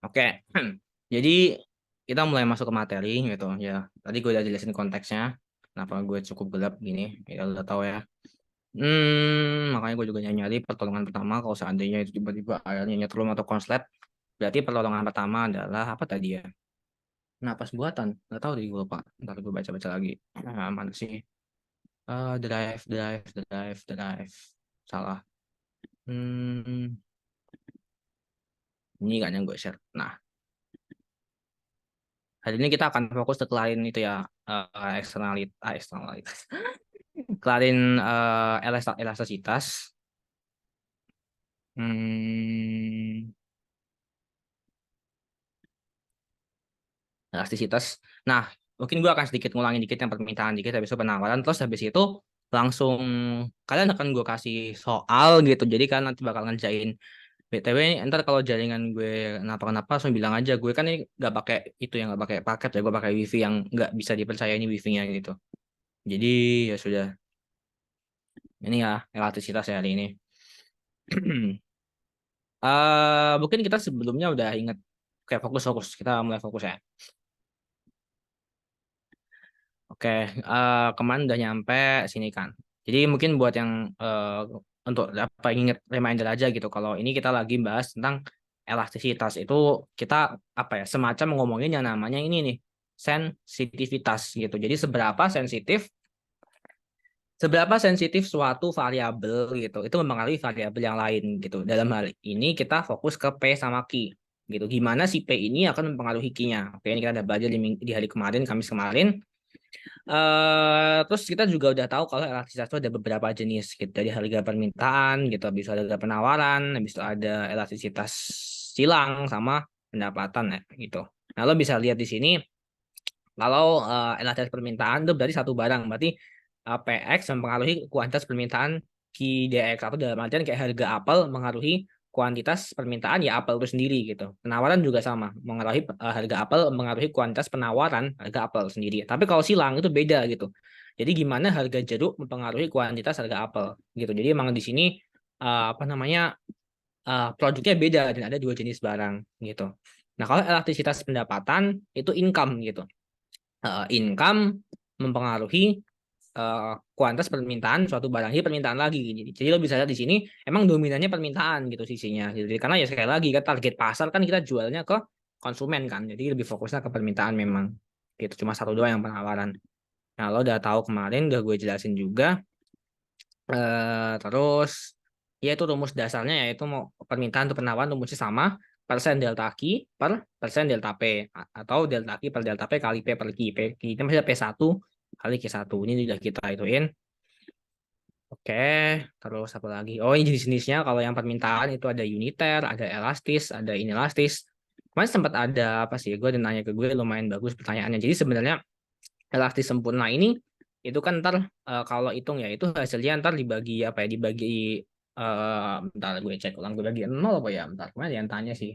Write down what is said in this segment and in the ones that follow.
Oke, jadi kita mulai masuk ke materi gitu ya. Tadi gue udah jelasin konteksnya, kenapa gue cukup gelap gini, ya udah tahu ya. Makanya gue juga nyari pertolongan pertama kalau seandainya itu tiba-tiba airnya nyetrum atau konslet, berarti pertolongan pertama adalah apa tadi ya? Napas buatan, nggak tahu deh gue lupa. Ntar gue baca-baca lagi. Mana sih? Drive. Salah. Hmm, ini kayaknya gue share. Nah, hari ini kita akan fokus ke lain itu ya, eksternalitas. Kelarin elastisitas. Hmm, elastisitas. Nah, mungkin gue akan sedikit ngulangin dikit yang permintaan dikit habis itu penawaran. Terus habis itu langsung kalian akan gue kasih soal gitu. Jadi kan nanti bakal ngerjain. BTW ini ntar kalau jaringan gue kenapa-kenapa langsung bilang aja. Gue kan ini nggak pakai itu yang nggak pakai paket ya. Gue pakai wifi yang nggak bisa dipercaya ini wifi-nya gitu. Jadi ya sudah. Ini ya elastisitas ya hari ini. Mungkin kita sebelumnya udah inget kayak fokus-fokus. Kita mulai fokus ya. Oke, kemarin udah nyampe sini kan. Jadi mungkin buat yang untuk apa inget reminder aja gitu. Kalau ini kita lagi bahas tentang elastisitas itu kita apa ya semacam ngomongin yang namanya ini nih sensitivitas gitu. Jadi seberapa sensitif suatu variabel gitu itu mempengaruhi variabel yang lain gitu. Dalam hal ini kita fokus ke P sama Q gitu. Gimana si P ini akan mempengaruhi Q-nya. Oke, ini kita ada belajar di hari kemarin, Kamis kemarin. Terus kita juga udah tahu kalau elastisitas itu ada beberapa jenis gitu dari harga permintaan gitu, habis itu ada harga penawaran, habis itu ada elastisitas silang sama pendapatan ya gitu. Nah, lo bisa lihat di sini kalau elastisitas permintaan itu berarti satu barang, berarti PX mempengaruhi kuantitas permintaan QDX atau dalam artian kayak harga apel mengaruhi kuantitas permintaan ya apel itu sendiri gitu. Penawaran juga sama, mengaruhi harga apel mengaruhi kuantitas penawaran harga apel sendiri. Tapi kalau silang itu beda gitu. Jadi gimana harga jeruk mempengaruhi kuantitas harga apel gitu. Jadi emang di sini apa namanya produknya beda dan ada dua jenis barang gitu. Nah, kalau elastisitas pendapatan itu income gitu. Income mempengaruhi kuantitas permintaan suatu barang ini permintaan lagi. Jadi lo bisa lihat di sini emang dominannya permintaan gitu sisinya. Jadi karena ya sekali lagi kan target pasar kan kita jualnya ke konsumen kan. Jadi lebih fokusnya ke permintaan memang. Gitu cuma satu doang yang penawaran. Nah, lo udah tahu kemarin udah gue jelasin juga. Terus ya itu rumus dasarnya yaitu mau permintaan atau penawaran rumusnya sama persen delta Q per persen delta P atau delta Q per delta P kali P per Q. P itu masih P1 kali Q1. Ini sudah kita ituin. Oke, terus apa lagi? Oh, ini jenis-jenisnya kalau yang permintaan itu ada uniter, ada elastis, ada inelastis. Kemarin sempat ada apa sih? Gue ada nanya ke gue lumayan bagus pertanyaannya. Jadi sebenarnya elastis sempurna ini itu kan ntar kalau hitung ya itu hasilnya ntar dibagi apa ya? Dibagi bentar gue cek ulang gue bagi nol apa ya? Bentar kemarin yang tanya sih.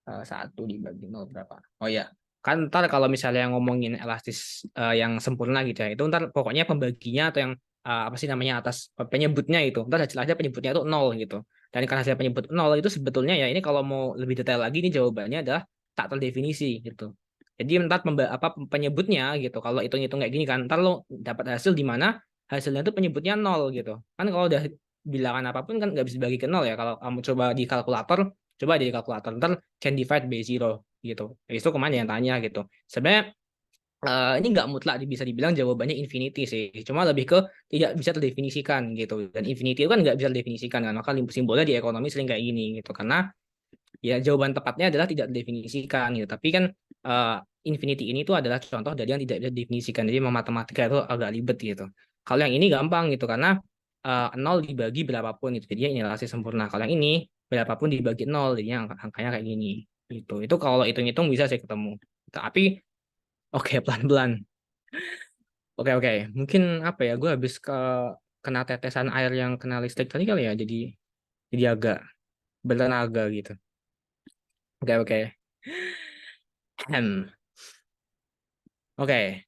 Satu dibagi nol berapa? Oh ya, kan ntar kalau misalnya ngomongin elastis yang sempurna gitu ya, itu ntar pokoknya pembaginya atau yang apa sih namanya atas penyebutnya itu, ntar hasil aja penyebutnya itu nol gitu. Dan karena hasil penyebut nol itu sebetulnya ya ini kalau mau lebih detail lagi ini jawabannya adalah tak terdefinisi gitu. Jadi ntar apa penyebutnya gitu. Kalau hitung-hitung kayak gini kan, ntar lo dapat hasil di mana hasilnya itu penyebutnya nol gitu. Kan kalau udah bilangan apapun kan nggak bisa dibagi ke nol ya. Kalau kamu coba di kalkulator, coba di kalkulator ntar can divide by zero gitu. Itu kemana yang tanya gitu. Sebenarnya ini nggak mutlak bisa dibilang jawabannya infinity sih. Cuma lebih ke tidak bisa terdefinisikan gitu. Dan infinity itu kan nggak bisa terdefinisikan kan. Maka simbolnya di ekonomi sering kayak gini gitu. Karena ya jawaban tepatnya adalah tidak terdefinisikan gitu. Tapi kan uh, infinity ini tuh adalah contoh dari yang tidak bisa didefinisikan. Jadi matematika itu agak ribet gitu. Kalau yang ini gampang gitu karena nol dibagi berapapun itu jadinya ini relasi sempurna. Kalau yang ini berapapun dibagi nol jadinya angkanya kayak gini gitu. Itu kalau hitung-hitung bisa sih ketemu. Tapi oke pelan-pelan. Oke. Mungkin apa ya? Gue habis kena tetesan air yang kena listrik tadi kali ya. Jadi agak bertenaga gitu. Oke. Hmm. Oke.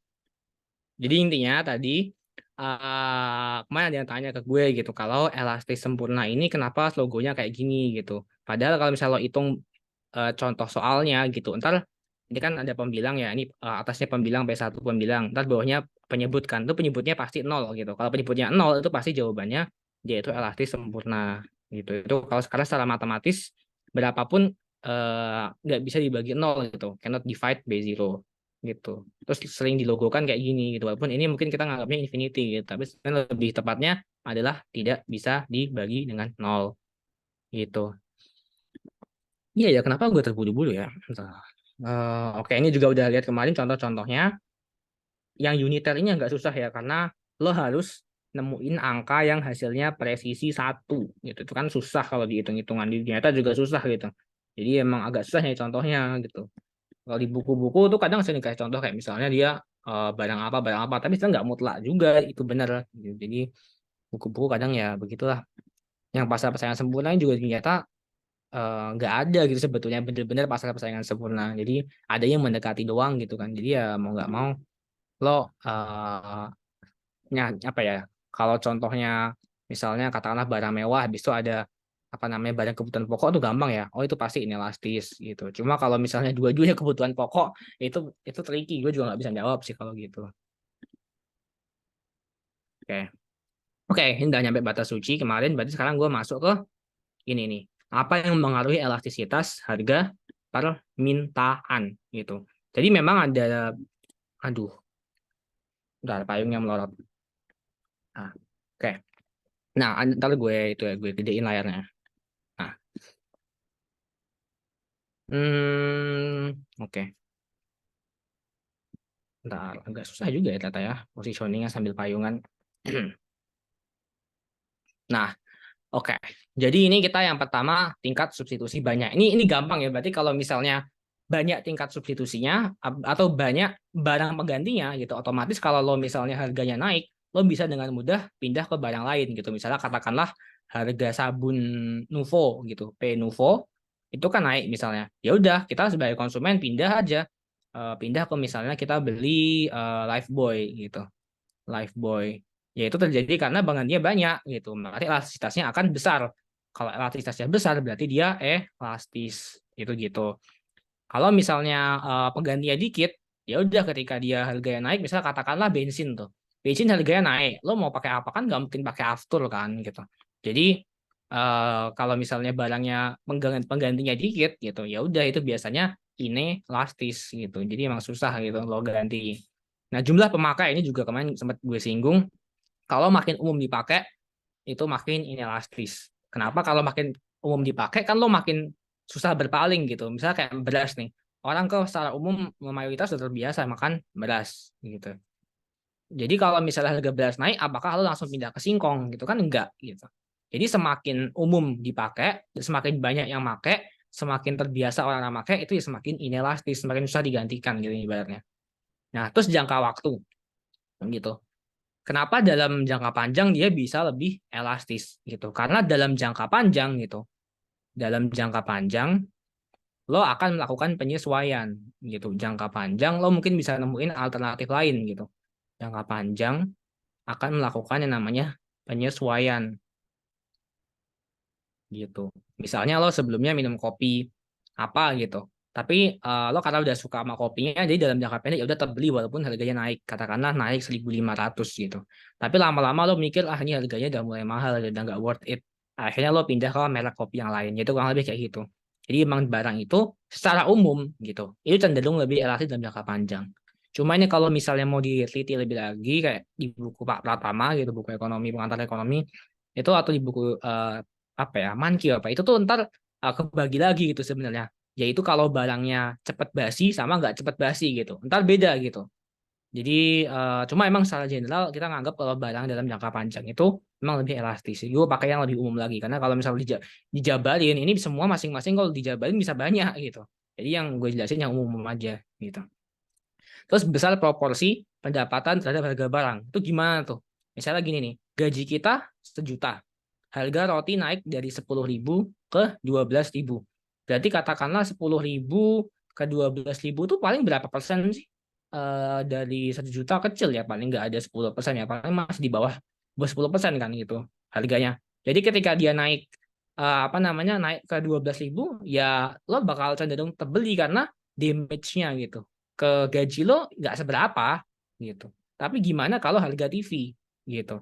Jadi intinya tadi kemarin ada yang tanya ke gue gitu kalau elastis sempurna ini kenapa logonya kayak gini gitu. Padahal kalau misalnya lo hitung contoh soalnya gitu. Ntar ini kan ada pembilang ya, ini atasnya pembilang P1 pembilang, ntar bawahnya penyebutkan, itu penyebutnya pasti nol gitu. Kalau penyebutnya nol itu pasti jawabannya dia itu elastis sempurna gitu. Itu kalau sekarang secara matematis berapapun nggak bisa dibagi nol gitu, cannot divide by zero gitu. Terus sering dilogokan kayak gini gitu. Walaupun ini mungkin kita nganggapnya infinity gitu, tapi sebenarnya lebih tepatnya adalah tidak bisa dibagi dengan nol gitu. Iya ya, kenapa gue terburu-buru ya? Bentar. Oke, ini juga udah lihat kemarin contoh-contohnya. Yang uniter ini agak susah ya, karena lo harus nemuin angka yang hasilnya presisi satu gitu. Itu kan susah kalau dihitung-hitungan di nyata juga susah gitu. Jadi emang agak susah nih contohnya gitu. Kalau di buku-buku tuh kadang sering dikasih contoh kayak misalnya dia barang apa, tapi itu nggak mutlak juga itu benar. Gitu. Jadi buku-buku kadang ya begitulah. Yang pasal persaingan sempurna ini juga ternyata nggak ada gitu sebetulnya bener-bener pasal persaingan sempurna. Jadi ada yang mendekati doang gitu kan. Jadi ya mau nggak mau lo apa ya? Kalau contohnya misalnya katakanlah barang mewah, habis itu ada apa namanya barang kebutuhan pokok tuh gampang ya. Oh itu pasti inelastis gitu. Cuma kalau misalnya dua-duanya kebutuhan pokok itu tricky. Gue juga nggak bisa jawab sih kalau gitu. Oke, oke, ini udah nyampe batas suci kemarin. Berarti sekarang gue masuk ke ini nih. Apa yang mempengaruhi elastisitas harga permintaan gitu. Jadi memang ada, aduh, udah payungnya melorot. Nah, oke. Nah, ntar gue itu ya gue gedein layarnya. Nah, oke. Ntar agak susah juga ya ternyata ya positioningnya sambil payungan. Nah, oke. Jadi ini kita yang pertama tingkat substitusi banyak. Ini gampang ya. Berarti kalau misalnya banyak tingkat substitusinya atau banyak barang penggantinya gitu, otomatis kalau lo misalnya harganya naik, lo bisa dengan mudah pindah ke barang lain gitu. Misalnya katakanlah harga sabun Nuvo gitu, P Nuvo itu kan naik misalnya. Ya udah, kita sebagai konsumen pindah aja. Pindah ke misalnya kita beli Lifebuoy gitu. Lifebuoy. Ya itu terjadi karena penggantinya banyak gitu. Berarti elastisitasnya akan besar. Kalau elastisitasnya besar berarti dia elastis. Itu gitu. Kalau misalnya penggantinya dikit, ya udah ketika dia harganya naik, misalnya katakanlah bensin tuh. Bensin harganya naik, lo mau pakai apa kan nggak mungkin pakai aftur kan gitu. Jadi kalau misalnya barangnya penggantinya dikit gitu, ya udah itu biasanya inelastis gitu. Jadi emang susah gitu lo ganti. Nah, jumlah pemakai ini juga kemarin sempat gue singgung. Kalau makin umum dipakai, itu makin inelastis. Kenapa? Kalau makin umum dipakai, kan lo makin susah berpaling gitu. Misalnya kayak beras nih. Orang ke secara umum mayoritas sudah terbiasa makan beras gitu. Jadi kalau misalnya harga beras naik, apakah lo langsung pindah ke singkong gitu kan? Enggak gitu. Jadi semakin umum dipakai, semakin banyak yang pakai, semakin terbiasa orang yang pakai, itu ya semakin inelastis, semakin susah digantikan gitu ibaratnya. Nah, terus jangka waktu gitu. Kenapa dalam jangka panjang dia bisa lebih elastis gitu? Karena dalam jangka panjang gitu, dalam jangka panjang lo akan melakukan penyesuaian gitu. Jangka panjang lo mungkin bisa nemuin alternatif lain gitu. Jangka panjang akan melakukan yang namanya penyesuaian gitu. Misalnya lo sebelumnya minum kopi apa gitu. Tapi lo karena udah suka sama kopinya, jadi dalam jangka pendek ya udah terbeli walaupun harganya naik, katakanlah naik 1.500 gitu. Tapi lama-lama lo mikir ah ini harganya udah mulai mahal, udah nggak worth it. Akhirnya lo pindah ke merek kopi yang lain, itu kurang lebih kayak gitu. Jadi emang barang itu secara umum gitu, itu cenderung lebih elastis dalam jangka panjang. Cuma ini kalau misalnya mau diteliti lebih lagi kayak di buku Pak Pratama gitu, buku ekonomi pengantar ekonomi itu atau di buku apa ya Mankio apa itu tuh ntar kebagi lagi gitu sebenarnya, yaitu kalau barangnya cepat basi sama nggak cepat basi gitu ntar beda gitu. Jadi cuma emang secara general kita nganggap kalau barang dalam jangka panjang itu memang lebih elastis. Gue pakai yang lebih umum lagi karena kalau misalnya dijabarin ini semua masing-masing kalau dijabarin bisa banyak gitu. Jadi yang gue jelasin yang umum aja gitu. Terus besar proporsi pendapatan terhadap harga barang. Itu gimana tuh? Misalnya gini nih, gaji kita 1 juta. Harga roti naik dari 10.000 ke 12.000. Berarti katakanlah 10.000 ke 12.000 tuh paling berapa persen sih? Dari 1 juta kecil ya, paling nggak ada 10% ya. Paling masih di bawah 10% kan gitu harganya. Jadi ketika dia naik apa namanya naik ke 12.000, ya lo bakal cenderung terbeli karena damage-nya gitu. Ke gaji lo nggak seberapa gitu. Tapi gimana kalau harga TV gitu?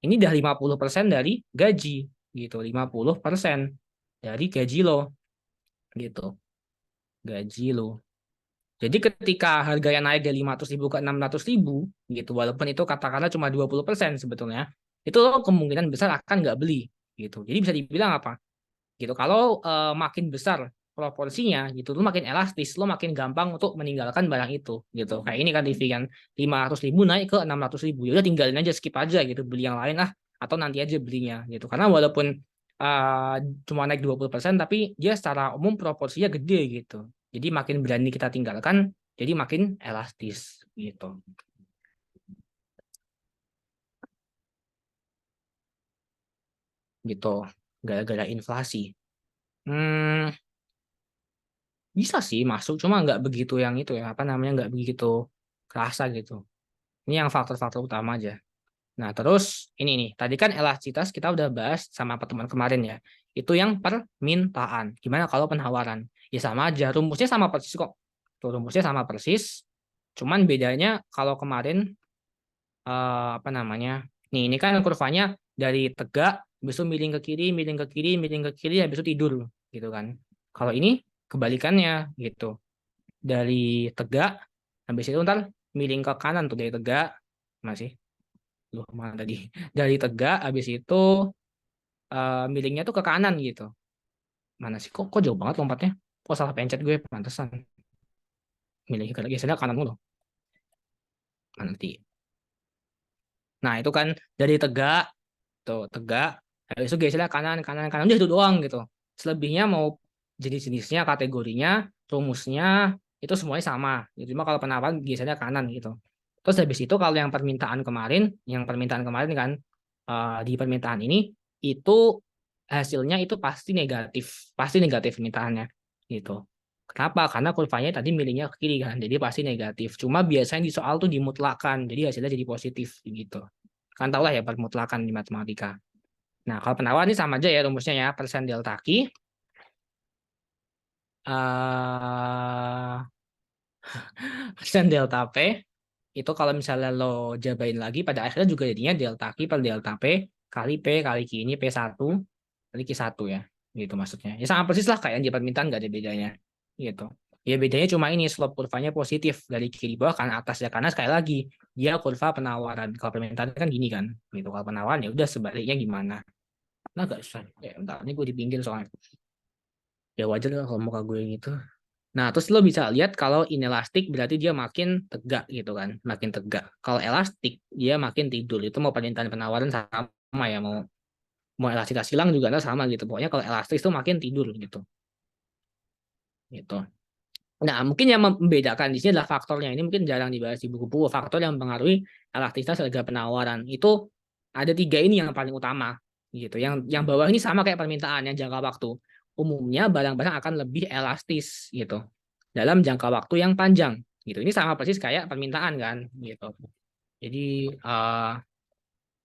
Ini udah 50% dari gaji gitu, 50% dari gaji lo gitu, gaji lo. Jadi ketika harganya naik dari 500.000 ke 600.000 gitu, walaupun itu katakanlah cuma 20% sebetulnya, itu lo kemungkinan besar akan nggak beli gitu. Jadi bisa dibilang apa? Gitu. Kalau makin besar proporsinya gitu, lo makin elastis, lo makin gampang untuk meninggalkan barang itu gitu. Kayak ini kan TV kan 500.000 naik ke 600.000, ya udah tinggalin aja, skip aja gitu, beli yang lain lah atau nanti aja belinya gitu. Karena walaupun uh, cuma naik 20%, tapi dia secara umum proporsinya gede gitu. Jadi makin berani kita tinggalkan, jadi makin elastis gitu. Gitu. Gara-gara inflasi. Hmm, bisa sih masuk, cuma nggak begitu yang itu ya, apa namanya, nggak begitu kerasa gitu. Ini yang faktor-faktor utama aja. Nah, terus ini nih, tadi kan elastisitas kita udah bahas sama pertemuan kemarin ya. Itu yang permintaan. Gimana kalau penawaran? Ya sama aja, rumusnya sama persis kok. Tuh, rumusnya sama persis. Cuman bedanya kalau kemarin apa namanya? Nih, ini kan kurvanya dari tegak, habis itu miring ke kiri, miring ke kiri, miring ke kiri, habis itu tidur gitu kan. Kalau ini kebalikannya gitu. Dari tegak, habis itu ntar miring ke kanan tuh dari tegak, masih loh mana tadi, dari tegak habis itu miringnya tuh ke kanan gitu. Mana sih, kok jauh banget lompatnya, kok salah pencet gue, pantesan milih ke gesernya kanan mulu. Nanti, nah itu kan dari tegak tuh, tegak habis itu gesernya kanan kanan kanan, udah itu doang gitu. Selebihnya mau jenis-jenisnya, kategorinya, rumusnya, itu semuanya sama gitu. Cuma kalau penawaran gesernya kanan gitu. Terus habis itu kalau yang permintaan kemarin kan, di permintaan ini itu hasilnya itu pasti negatif permintaannya gitu. Kenapa? Karena kurvanya tadi milihnya ke kiri kan, jadi pasti negatif. Cuma biasanya di soal tuh dimutlakan, jadi hasilnya jadi positif gitu. Kan tau lah ya permutlakan di matematika. Nah, kalau penawaran ini sama aja ya rumusnya ya, persen delta Q, eh persen delta P, itu kalau misalnya lo jabain lagi pada akhirnya juga jadinya delta Q per delta P kali Q ini P1 kali Q1 ya. Gitu maksudnya. Ya sama persis lah kayak yang di permintaan, nggak ada bedanya. Gitu. Ya bedanya cuma ini slope kurvanya positif dari kiri bawah kan atas ya, karena sekali lagi dia kurva penawaran. Kalau permintaan kan gini kan. Gitu. Kalau penawaran ya udah sebaliknya gimana. Nah, gak susah. Ya, bentar, ini gue di pinggir soalnya. Ya wajar lah kalau muka gue gitu. Nah, terus lo bisa lihat kalau inelastik berarti dia makin tegak gitu kan, makin tegak. Kalau elastik dia makin tidur. Itu mau permintaan penawaran sama ya, mau mau elastisitas silang juga nah sama gitu. Pokoknya kalau elastis itu makin tidur gitu. Gitu. Nah, mungkin yang membedakan di sini adalah faktornya. Ini mungkin jarang dibahas di buku-buku. Faktor yang mempengaruhi elastisitas harga penawaran itu ada tiga ini yang paling utama gitu. Yang bawah ini sama kayak permintaan yang jangka waktu. Umumnya barang-barang akan lebih elastis gitu dalam jangka waktu yang panjang gitu. Ini sama persis kayak permintaan kan gitu. Jadi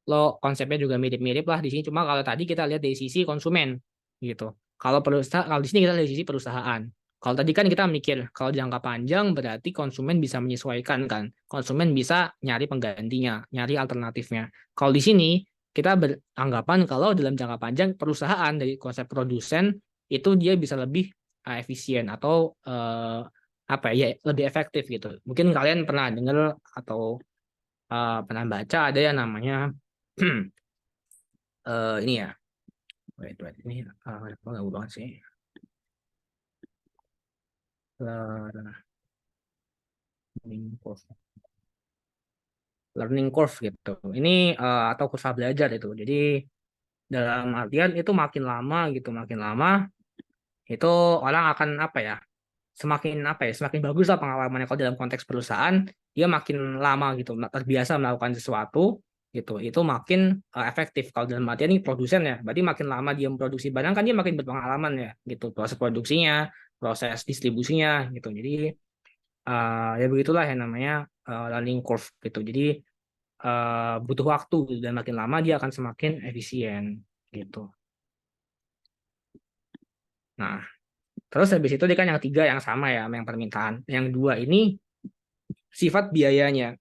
lo konsepnya juga mirip-mirip lah di sini. Cuma kalau tadi kita lihat dari sisi konsumen gitu. Kalau di sini kita lihat dari sisi perusahaan. Kalau tadi kan kita mikir kalau jangka panjang berarti konsumen bisa menyesuaikan kan. Konsumen bisa nyari penggantinya, nyari alternatifnya. Kalau di sini kita beranggapan kalau dalam jangka panjang perusahaan dari konsep produsen itu dia bisa lebih efisien atau apa ya, lebih efektif gitu. Mungkin kalian pernah dengar atau pernah baca ada yang namanya ini ya, wait, ini apa nggak banget sih, learning curve, learning curve gitu. Ini atau kurva belajar itu. Jadi dalam artian itu makin lama gitu, makin lama itu orang akan apa ya, semakin apa ya, semakin bagus lah pengalamannya. Kalau dalam konteks perusahaan dia makin lama gitu terbiasa melakukan sesuatu gitu, itu makin efektif. Kalau dalam artian ini produsen ya, berarti makin lama dia memproduksi barang kan dia makin berpengalaman ya gitu, proses produksinya, proses distribusinya gitu. Jadi ya begitulah yang namanya learning curve gitu. Jadi butuh waktu gitu, dan makin lama dia akan semakin efisien gitu. Nah, terus habis itu dia kan yang tiga yang sama ya, sama yang permintaan. Yang dua ini sifat biayanya.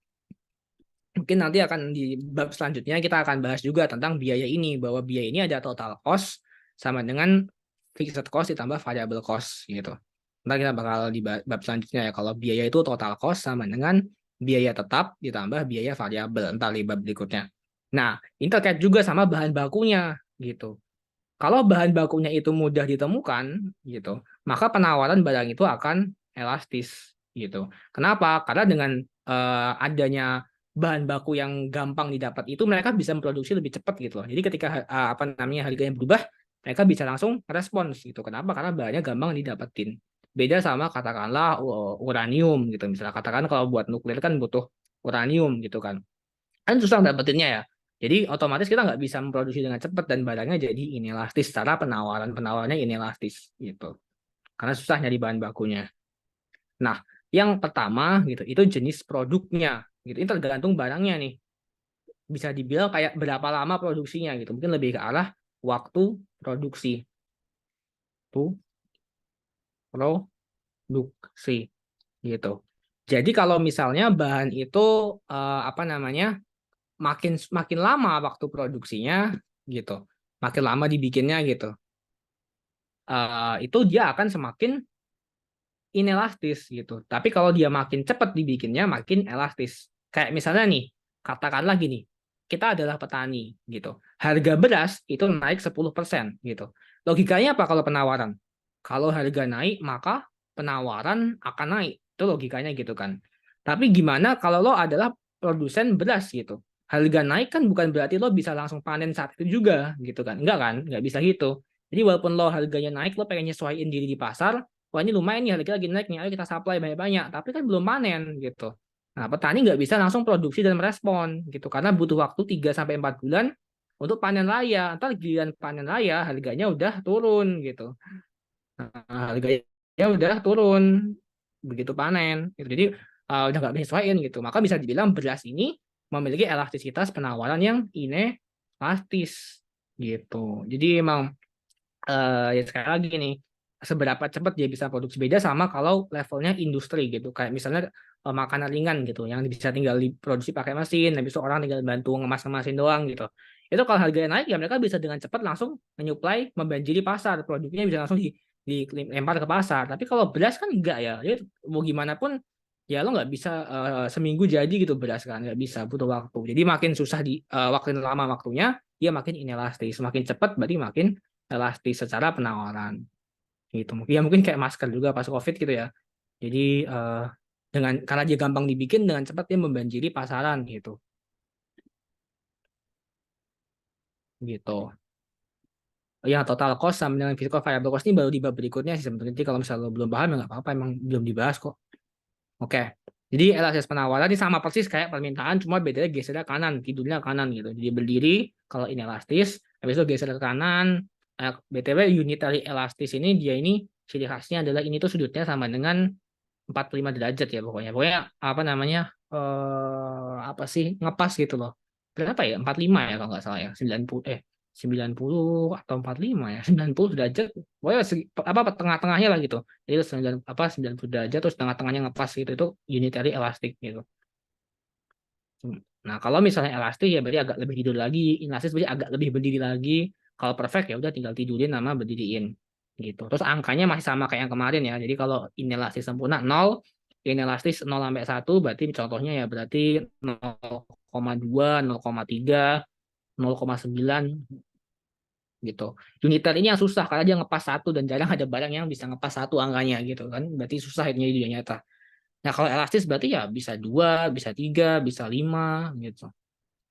Mungkin nanti akan di bab selanjutnya kita akan bahas juga tentang biaya ini, bahwa biaya ini ada total cost sama dengan fixed cost ditambah variable cost gitu. Nanti kita bakal di bab selanjutnya ya, kalau biaya itu total cost sama dengan biaya tetap ditambah biaya variabel, entar di bab berikutnya. Nah, ini terkait juga sama bahan bakunya gitu. Kalau bahan bakunya itu mudah ditemukan gitu, maka penawaran barang itu akan elastis gitu. Kenapa? Karena dengan adanya bahan baku yang gampang didapat itu mereka bisa memproduksi lebih cepat gitu loh. Jadi ketika apa namanya harganya berubah, mereka bisa langsung respons gitu. Kenapa? Karena bahannya gampang didapetin. Beda sama katakanlah uranium gitu. Misalnya katakan kalau buat nuklir kan butuh uranium gitu kan susah dapetinnya ya. Jadi otomatis kita nggak bisa memproduksi dengan cepat dan barangnya jadi inelastis. Secara penawarannya inelastis gitu. Karena susah nyari bahan bakunya. Nah, yang pertama gitu itu jenis produknya gitu. Ini tergantung barangnya nih. Bisa dibilang kayak berapa lama produksinya gitu. Mungkin lebih ke arah waktu produksi. Tuh, produksi gitu. Jadi kalau misalnya bahan itu apa namanya makin makin lama waktu produksinya gitu, makin lama dibikinnya gitu, itu dia akan semakin inelastis gitu. Tapi kalau dia makin cepat dibikinnya, makin elastis. Kayak misalnya nih, katakanlah gini, kita adalah petani gitu. Harga beras itu naik 10% gitu. Logikanya apa kalau penawaran? Kalau harga naik, maka penawaran akan naik. Itu logikanya gitu kan. Tapi gimana kalau lo adalah produsen beras gitu? Harga naik kan bukan berarti lo bisa langsung panen saat itu juga gitu kan. Enggak kan? Enggak bisa gitu. Jadi walaupun lo harganya naik, lo pengen nyesuaiin diri di pasar, wah ini lumayan nih harga lagi naik nih, ayo kita supply banyak-banyak, tapi kan belum panen gitu. Nah, petani nggak bisa langsung produksi dan merespon gitu, karena butuh waktu 3 sampai 4 bulan untuk panen raya. Ntar giliran panen raya harganya udah turun gitu. Nah, harganya udah turun begitu panen. Gitu. Jadi udah nggak bisa sesuaiin gitu. Maka bisa dibilang beras ini memiliki elastisitas penawaran yang inelastis gitu. Jadi emang ya sekali lagi nih seberapa cepat dia bisa produksi beda sama kalau levelnya industri gitu kayak misalnya makanan ringan gitu yang bisa tinggal diproduksi pakai mesin habis itu orang tinggal bantu ngemas-ngemasin doang gitu itu kalau harganya naik ya mereka bisa dengan cepat langsung menyuplai membanjiri pasar produknya bisa langsung dilempar ke pasar tapi kalau beras kan enggak ya jadi mau gimana pun ya lo nggak bisa seminggu jadi gitu beras kan nggak bisa butuh waktu jadi makin susah di makin lama waktunya dia makin inelastis semakin cepat berarti makin elastis secara penawaran gitu. Ya mungkin kayak masker juga pas COVID gitu ya. Jadi dengan karena dia gampang dibikin dengan cepat dia membanjiri pasaran gitu. Gitu. Yang total cost sama dengan physical variable cost ini baru di bab berikutnya sih sebenarnya. Jadi kalau misalnya lo belum paham ya nggak apa-apa, emang belum dibahas kok. Oke. Jadi elastis penawaran ini sama persis kayak permintaan, cuma bedanya geser ke kanan, tidurnya ke kanan gitu. Jadi berdiri kalau inelastis, habis itu geser ke kanan. BTW unitary elastis ini dia ini ciri khasnya adalah ini tuh sudutnya sama dengan 45 derajat ya pokoknya. Pokoknya apa namanya? Apa sih? Ngepas gitu loh. Berapa ya? 45 ya kalau nggak salah ya. 90 atau 45 ya. 90 derajat. Pokoknya apa tengah-tengahnya lah gitu. Jadi 90 derajat terus tengah-tengahnya ngepas gitu itu unitary elastic gitu. Nah, kalau misalnya elastik ya berarti agak lebih tidur lagi, inelastis berarti agak lebih berdiri lagi. Kalau perfect ya udah tinggal tidurin sama berdiriin gitu. Terus angkanya masih sama kayak yang kemarin ya. Jadi kalau inelastis sempurna 0, inelastis 0 sampai 1 berarti contohnya ya berarti 0,2, 0,3, 0,9 gitu. Uniter ini yang susah karena dia ngepas satu dan jarang ada barang yang bisa ngepas satu angkanya gitu kan. Berarti susah ini di dunia nyata. Nah, kalau elastis berarti ya bisa 2, bisa 3, bisa 5 gitu.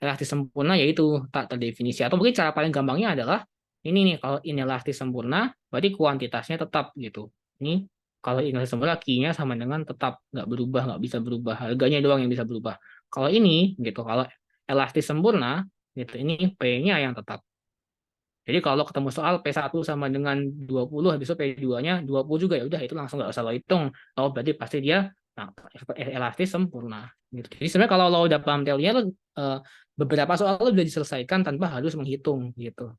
Elastis sempurna yaitu tak terdefinisi atau mungkin cara paling gampangnya adalah ini nih kalau inelastis sempurna berarti kuantitasnya tetap gitu ini kalau inelastis sempurna key-nya sama dengan tetap nggak berubah nggak bisa berubah harganya doang yang bisa berubah kalau ini gitu kalau elastis sempurna gitu ini P-nya yang tetap jadi kalau ketemu soal P1 sama dengan 20 habis itu P2-nya 20 juga ya udah itu langsung nggak usah lo hitung oh berarti pasti dia nah, elastis sempurna gitu jadi sebenarnya kalau lo udah paham teorinya lo beberapa soal itu sudah diselesaikan tanpa harus menghitung gitu.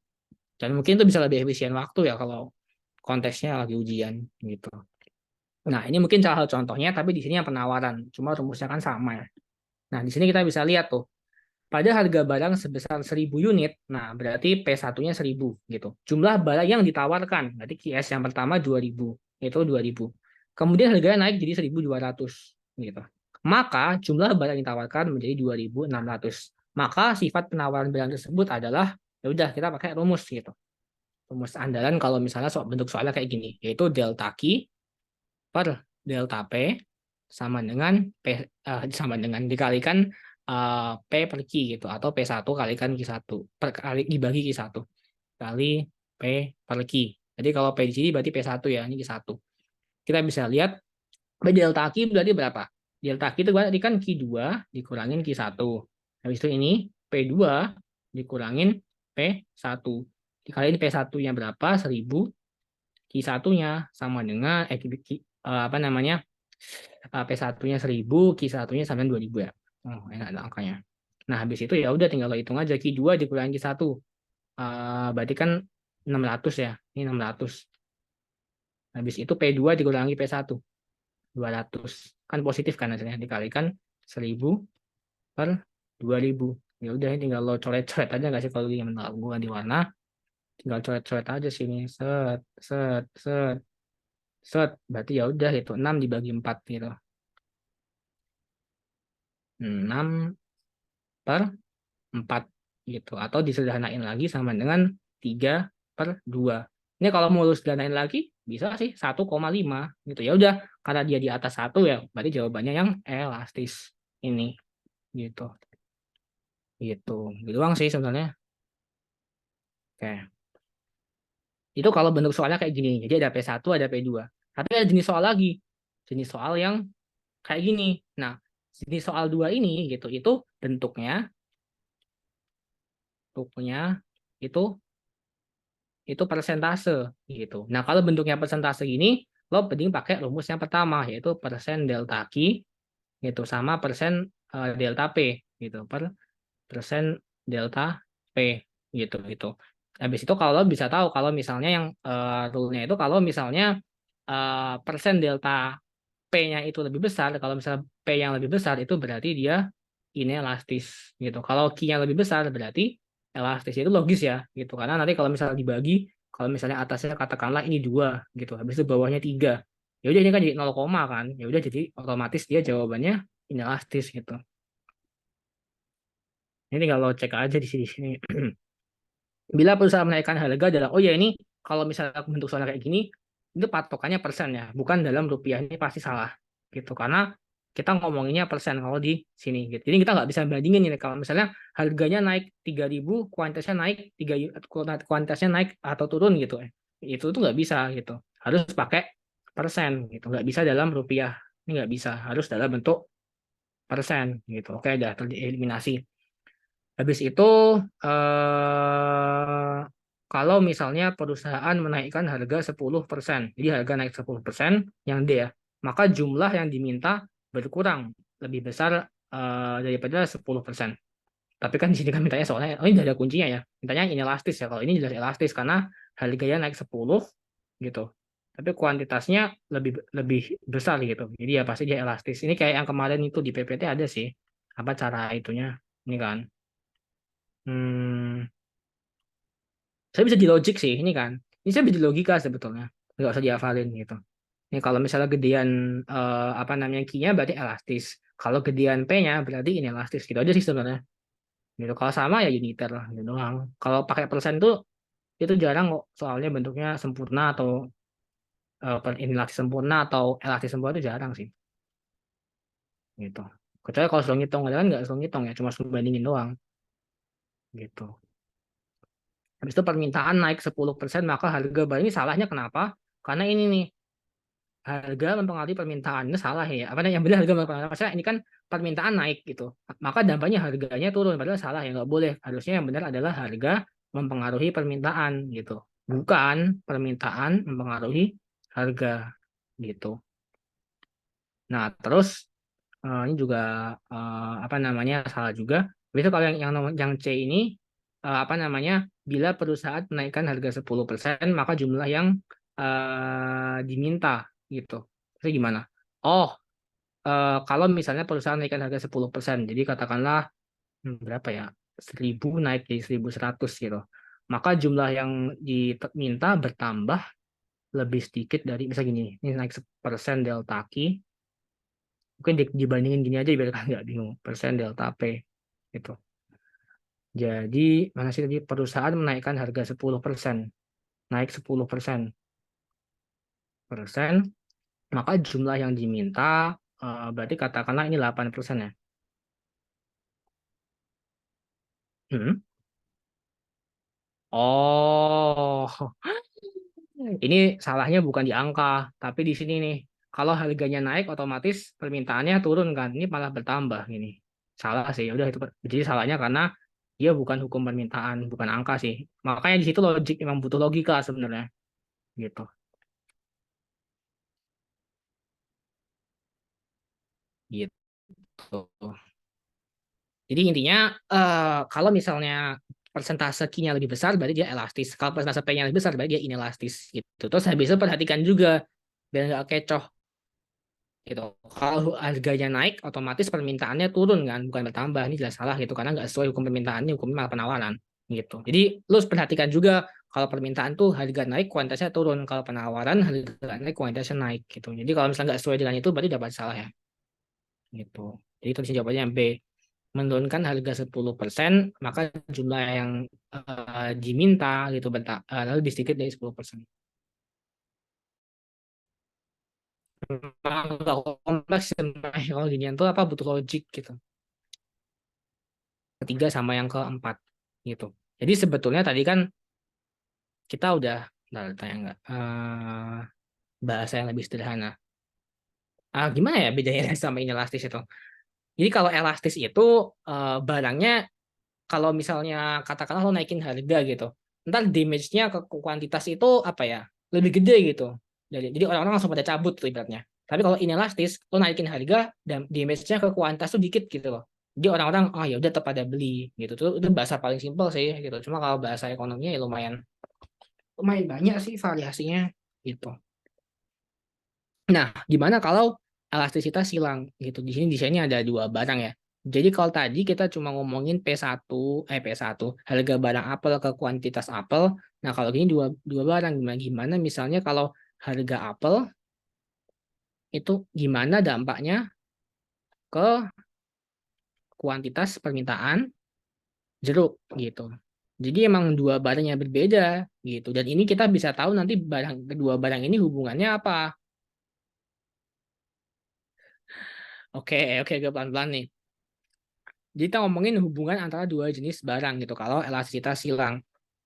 Dan mungkin itu bisa lebih efisien waktu ya kalau konteksnya lagi ujian gitu. Nah, ini mungkin salah satu contohnya, tapi di sini yang penawaran. Cuma rumusnya kan sama ya. Nah, di sini kita bisa lihat tuh. Pada harga barang sebesar 1000 unit, nah berarti P1-nya 1000 gitu. Jumlah barang yang ditawarkan, berarti QS yang pertama 2000, itu 2000. Kemudian harganya naik jadi 1200 gitu. Maka jumlah barang yang ditawarkan menjadi 2600. Maka sifat penawaran barang tersebut adalah ya udah kita pakai rumus gitu. Rumus andalan kalau misalnya bentuk soalnya kayak gini, yaitu delta Q per delta P sama dengan sama dengan dikalikan P per Q gitu, atau P1 kalikan Q1 kali dibagi Q1 kali P per Q. Jadi kalau P di sini berarti P1 ya, ini Q1. Kita bisa lihat P delta Q berarti berapa? Delta Q itu berarti kan Q2 dikurangin Q1. Habis itu ini P2 dikurangin P1. Dikaliin P1-nya berapa? 1000. Q1-nya sama dengan apa namanya? P1-nya 1000, Q1-nya sama dengan 2000 ya. Oh, enak ada angkanya. Nah, habis itu ya udah tinggal lo hitung aja Q2 dikurangi Q1. Berarti kan 600 ya. Ini 600. Habis itu P2 dikurangi P1, 200. Kan positif kan hasilnya, dikalikan 1000 per 2000. Ya udah ini tinggal lo coret-coret aja nggak sih kalau yang gua di warna. Tinggal coret-coret aja sini. Set, set, set, set. Berarti ya udah itu 6 dibagi 4 gitu. 6 per 4 gitu. Atau disederhanain lagi sama dengan 3 per 2. Ini kalau mau lu sederhanain lagi bisa sih 1,5 gitu. Ya udah karena dia di atas 1 ya, berarti jawabannya yang elastis ini gitu. Gitu. Gitu doang sih sebenarnya. Oke. Itu kalau bentuk soalnya kayak gini. Jadi ada P1, ada P2. Tapi ada jenis soal lagi. Jenis soal yang kayak gini. Nah, jenis soal 2 ini gitu, itu bentuknya itu persentase gitu. Nah, kalau bentuknya persentase gini, lo penting pakai rumus yang pertama yaitu persen delta Q gitu sama persen delta P gitu per persen delta P gitu gitu. Habis itu kalau lo bisa tahu kalau misalnya yang rule-nya itu kalau misalnya persen delta P-nya itu lebih besar, kalau misalnya P yang lebih besar itu berarti dia inelastis gitu. Kalau Q-nya lebih besar berarti elastis, itu logis ya gitu. Karena nanti kalau misalnya dibagi, kalau misalnya atasnya katakanlah ini 2 gitu, habis itu bawahnya 3. Ya udah ini kan jadi 0, kan. Ya udah jadi otomatis dia jawabannya inelastis gitu. Ini kalau cek aja di sini. Bila perusahaan menaikkan harga adalah, oh ya ini kalau misalnya bentuk soalnya kayak gini, itu patokannya persen ya, bukan dalam rupiah, ini pasti salah gitu. Karena kita ngomonginnya persen kalau di sini gitu. Jadi kita nggak bisa bandingin ini kalau misalnya harganya naik 3000, kuantitasnya naik 3 kuantitasnya naik atau turun gitu. Itu tuh nggak bisa gitu. Harus pakai persen gitu. Nggak bisa dalam rupiah. Ini nggak bisa, harus dalam bentuk persen gitu. Oke, udah tereliminasi. Habis itu kalau misalnya perusahaan menaikkan harga 10%, jadi harga naik 10% yang D ya, maka jumlah yang diminta berkurang lebih besar daripada 10%. Tapi kan di sini kan mintanya soalnya, oh ini ada kuncinya ya, mintanya inelastis ya. Kalau ini jelas elastis karena harganya naik 10 gitu. Tapi kuantitasnya lebih lebih besar gitu. Jadi ya pasti dia elastis. Ini kayak yang kemarin itu di PPT ada sih. Apa cara itunya? Ini kan. Hmm, saya bisa di logik sih ini kan. Ini saya bisa di logika sebetulnya. Nggak usah dihafalin gitu. Ini kalau misalnya gedean apa namanya Q-nya berarti elastis. Kalau gedean P-nya berarti inelastis. Gitu aja sih sebenarnya. Gitu. Kalau sama ya uniter lah gitu doang. Kalau pakai persen tuh itu jarang kok. Soalnya bentuknya sempurna atau inelastis sempurna atau elastis sempurna itu jarang sih. Gitu. Kecuali kalau suruh ngitung, kadang kan nggak suruh ngitung ya, cuma suruh bandingin doang. Gitu. Habis itu permintaan naik 10% maka harga barang ini salahnya kenapa? Karena ini nih harga mempengaruhi permintaan, itu salah ya. Apa namanya, yang benar harga mempengaruhi. Maksudnya ini kan permintaan naik gitu. Maka dampaknya harganya turun. Padahal salah ya, nggak boleh. Harusnya yang benar adalah harga mempengaruhi permintaan gitu. Bukan permintaan mempengaruhi harga gitu. Nah, terus ini juga apa namanya salah juga. Besok kalau yang C ini apa namanya bila perusahaan menaikkan harga 10% maka jumlah yang diminta gitu. Itu gimana? Oh, kalau misalnya perusahaan naikkan harga 10%, jadi katakanlah berapa ya? 1.000 naik jadi 1.100 gitu. Maka jumlah yang diminta bertambah lebih sedikit dari, bisa gini, ini naik 1% delta Q, mungkin dibandingin gini aja biar kan nggak bingung, persen delta P gitu. Jadi mana sih tadi, perusahaan menaikkan harga 10%, naik 10%, maka jumlah yang diminta berarti katakanlah ini 8% ya. Hmm. Oh, ini salahnya bukan di angka, tapi di sini nih. Kalau harganya naik, otomatis permintaannya turun kan. Ini malah bertambah ini. Salah sih. Udah itu. Jadi salahnya karena dia bukan hukum permintaan, bukan angka sih. Makanya di situ logik memang butuh logika sebenarnya. Gitu. Gitu. Jadi intinya kalau misalnya persentase Q-nya lebih besar, berarti dia elastis. Kalau persentase P-nya lebih besar, berarti dia inelastis. Gitu. Terus habis itu perhatikan juga biar nggak kecoh gitu. Kalau harganya naik, otomatis permintaannya turun kan, bukan bertambah. Ini jelas salah gitu, karena nggak sesuai hukum permintaan, ini hukum malah penawaran gitu. Jadi lu harus perhatikan juga kalau permintaan tuh harga naik, kuantitasnya turun. Kalau penawaran harga naik, kuantitasnya naik gitu. Jadi kalau misalnya nggak sesuai dengan itu, berarti dapat salah ya gitu. Jadi itu jawabannya B. Menurunkan harga 10%, maka jumlah yang diminta gitu lebih sedikit dari 10%. Nggak kompleks sebenarnya kalau ginian tuh apa butuh logik gitu. Ketiga sama yang keempat gitu. Jadi sebetulnya tadi kan kita udah tanya nggak bahasa yang lebih sederhana. Gimana ya bedanya sama inelastis itu? Jadi kalau elastis itu barangnya, kalau misalnya katakanlah lo naikin harga gitu, ntar damage-nya ke kuantitas itu apa ya, lebih gede gitu. Jadi orang-orang langsung pada cabut tuh ibaratnya. Tapi kalau inelastis, lo naikin harga dan damage-nya ke kuantitas tuh dikit gitu loh. Jadi orang-orang oh ya udah tetap pada beli gitu tuh, itu bahasa paling simpel sih gitu. Cuma kalau bahasa ekonominya ya lumayan lumayan banyak sih variasinya gitu. Nah, gimana kalau elastisitas hilang gitu? Di sini ada dua barang ya. Jadi kalau tadi kita cuma ngomongin P1, harga barang apel ke kuantitas apel. Nah, kalau gini dua dua barang gimana? Gimana misalnya kalau harga apel itu gimana dampaknya ke kuantitas permintaan jeruk gitu. Jadi emang dua barang yang berbeda gitu. Dan ini kita bisa tahu nanti kedua barang ini hubungannya apa. Oke, oke, gue pelan-pelan nih. Jadi kita ngomongin hubungan antara dua jenis barang gitu. Kalau elastisitas hilang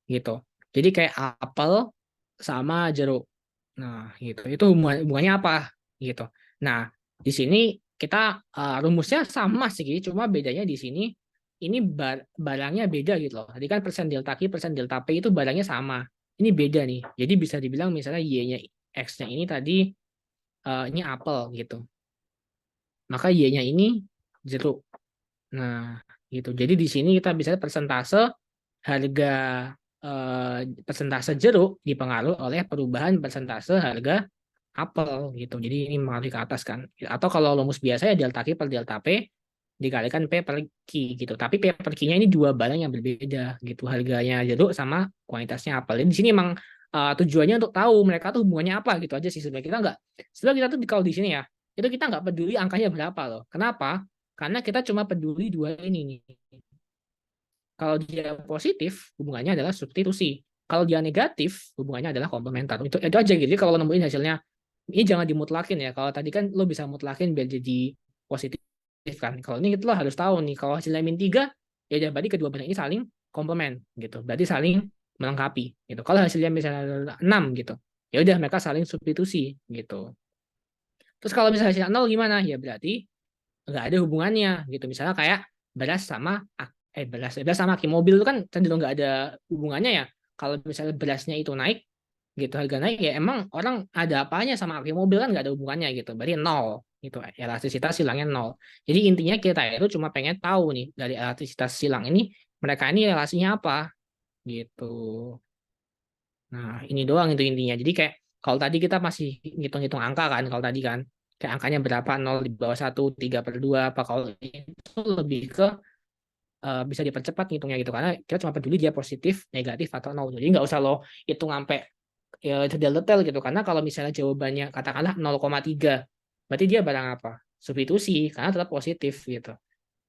gitu. Jadi kayak apel sama jeruk. Nah, gitu. Itu hubungannya apa gitu. Nah, di sini kita rumusnya sama sih, cuma bedanya di sini ini barangnya beda gitu loh. Tadi kan persen delta Q, persen delta P itu barangnya sama. Ini beda nih. Jadi bisa dibilang misalnya Y-nya X-nya ini tadi ini apel gitu. Maka Y-nya ini jeruk. Nah, gitu. Jadi di sini kita bisa lihat harga persentase jeruk dipengaruhi oleh perubahan persentase harga apel gitu. Jadi ini mengalir ke atas kan. Atau kalau rumus biasa ya delta Q per delta P dikalikan P per Q gitu. Tapi P per Q-nya ini dua barang yang berbeda gitu. Harganya jeruk sama kualitasnya apel. Jadi di sini emang tujuannya untuk tahu mereka tuh hubungannya apa gitu aja sih. Sebenarnya kita tuh kalau di sini ya, itu kita nggak peduli angkanya berapa loh. Kenapa? Karena kita cuma peduli dua ini nih. Kalau dia positif, hubungannya adalah substitusi. Kalau dia negatif, hubungannya adalah komplementer. Itu aja gitu. Jadi kalau nemuin hasilnya, ini jangan dimutlakin ya. Kalau tadi kan lo bisa mutlakin biar jadi positif kan. Kalau ini lo harus tahu nih, kalau hasilnya min 3, ya udah berarti kedua barang ini saling komplement gitu. Berarti saling melengkapi gitu. Kalau hasilnya misalnya 6 gitu, ya udah mereka saling substitusi gitu. Terus kalau misalnya hasilnya 0 gimana? Ya berarti nggak ada hubungannya gitu. Misalnya kayak beras sama beras sama aki mobil itu kan cenderung nggak ada hubungannya ya. Kalau misalnya berasnya itu naik gitu, harga naik ya emang orang ada apanya sama aki mobil kan nggak ada hubungannya gitu. Berarti nol gitu. Elastisitas silangnya nol. Jadi intinya kita itu cuma pengen tahu nih dari elastisitas silang ini mereka ini relasinya apa gitu. Nah, ini doang itu intinya. Jadi kayak Kalau tadi kita masih ngitung-ngitung angka kan, kalau tadi kan kayak angkanya berapa, 0 di bawah 1, 3/2 apa, kalau itu lebih ke bisa dipercepat ngitungnya gitu, karena kita cuma peduli dia positif, negatif atau nol. Jadi nggak usah lo hitung sampai ya detail-detail gitu, karena kalau misalnya jawabannya katakanlah 0,3, berarti dia barang apa? Substitusi, karena tetap positif gitu.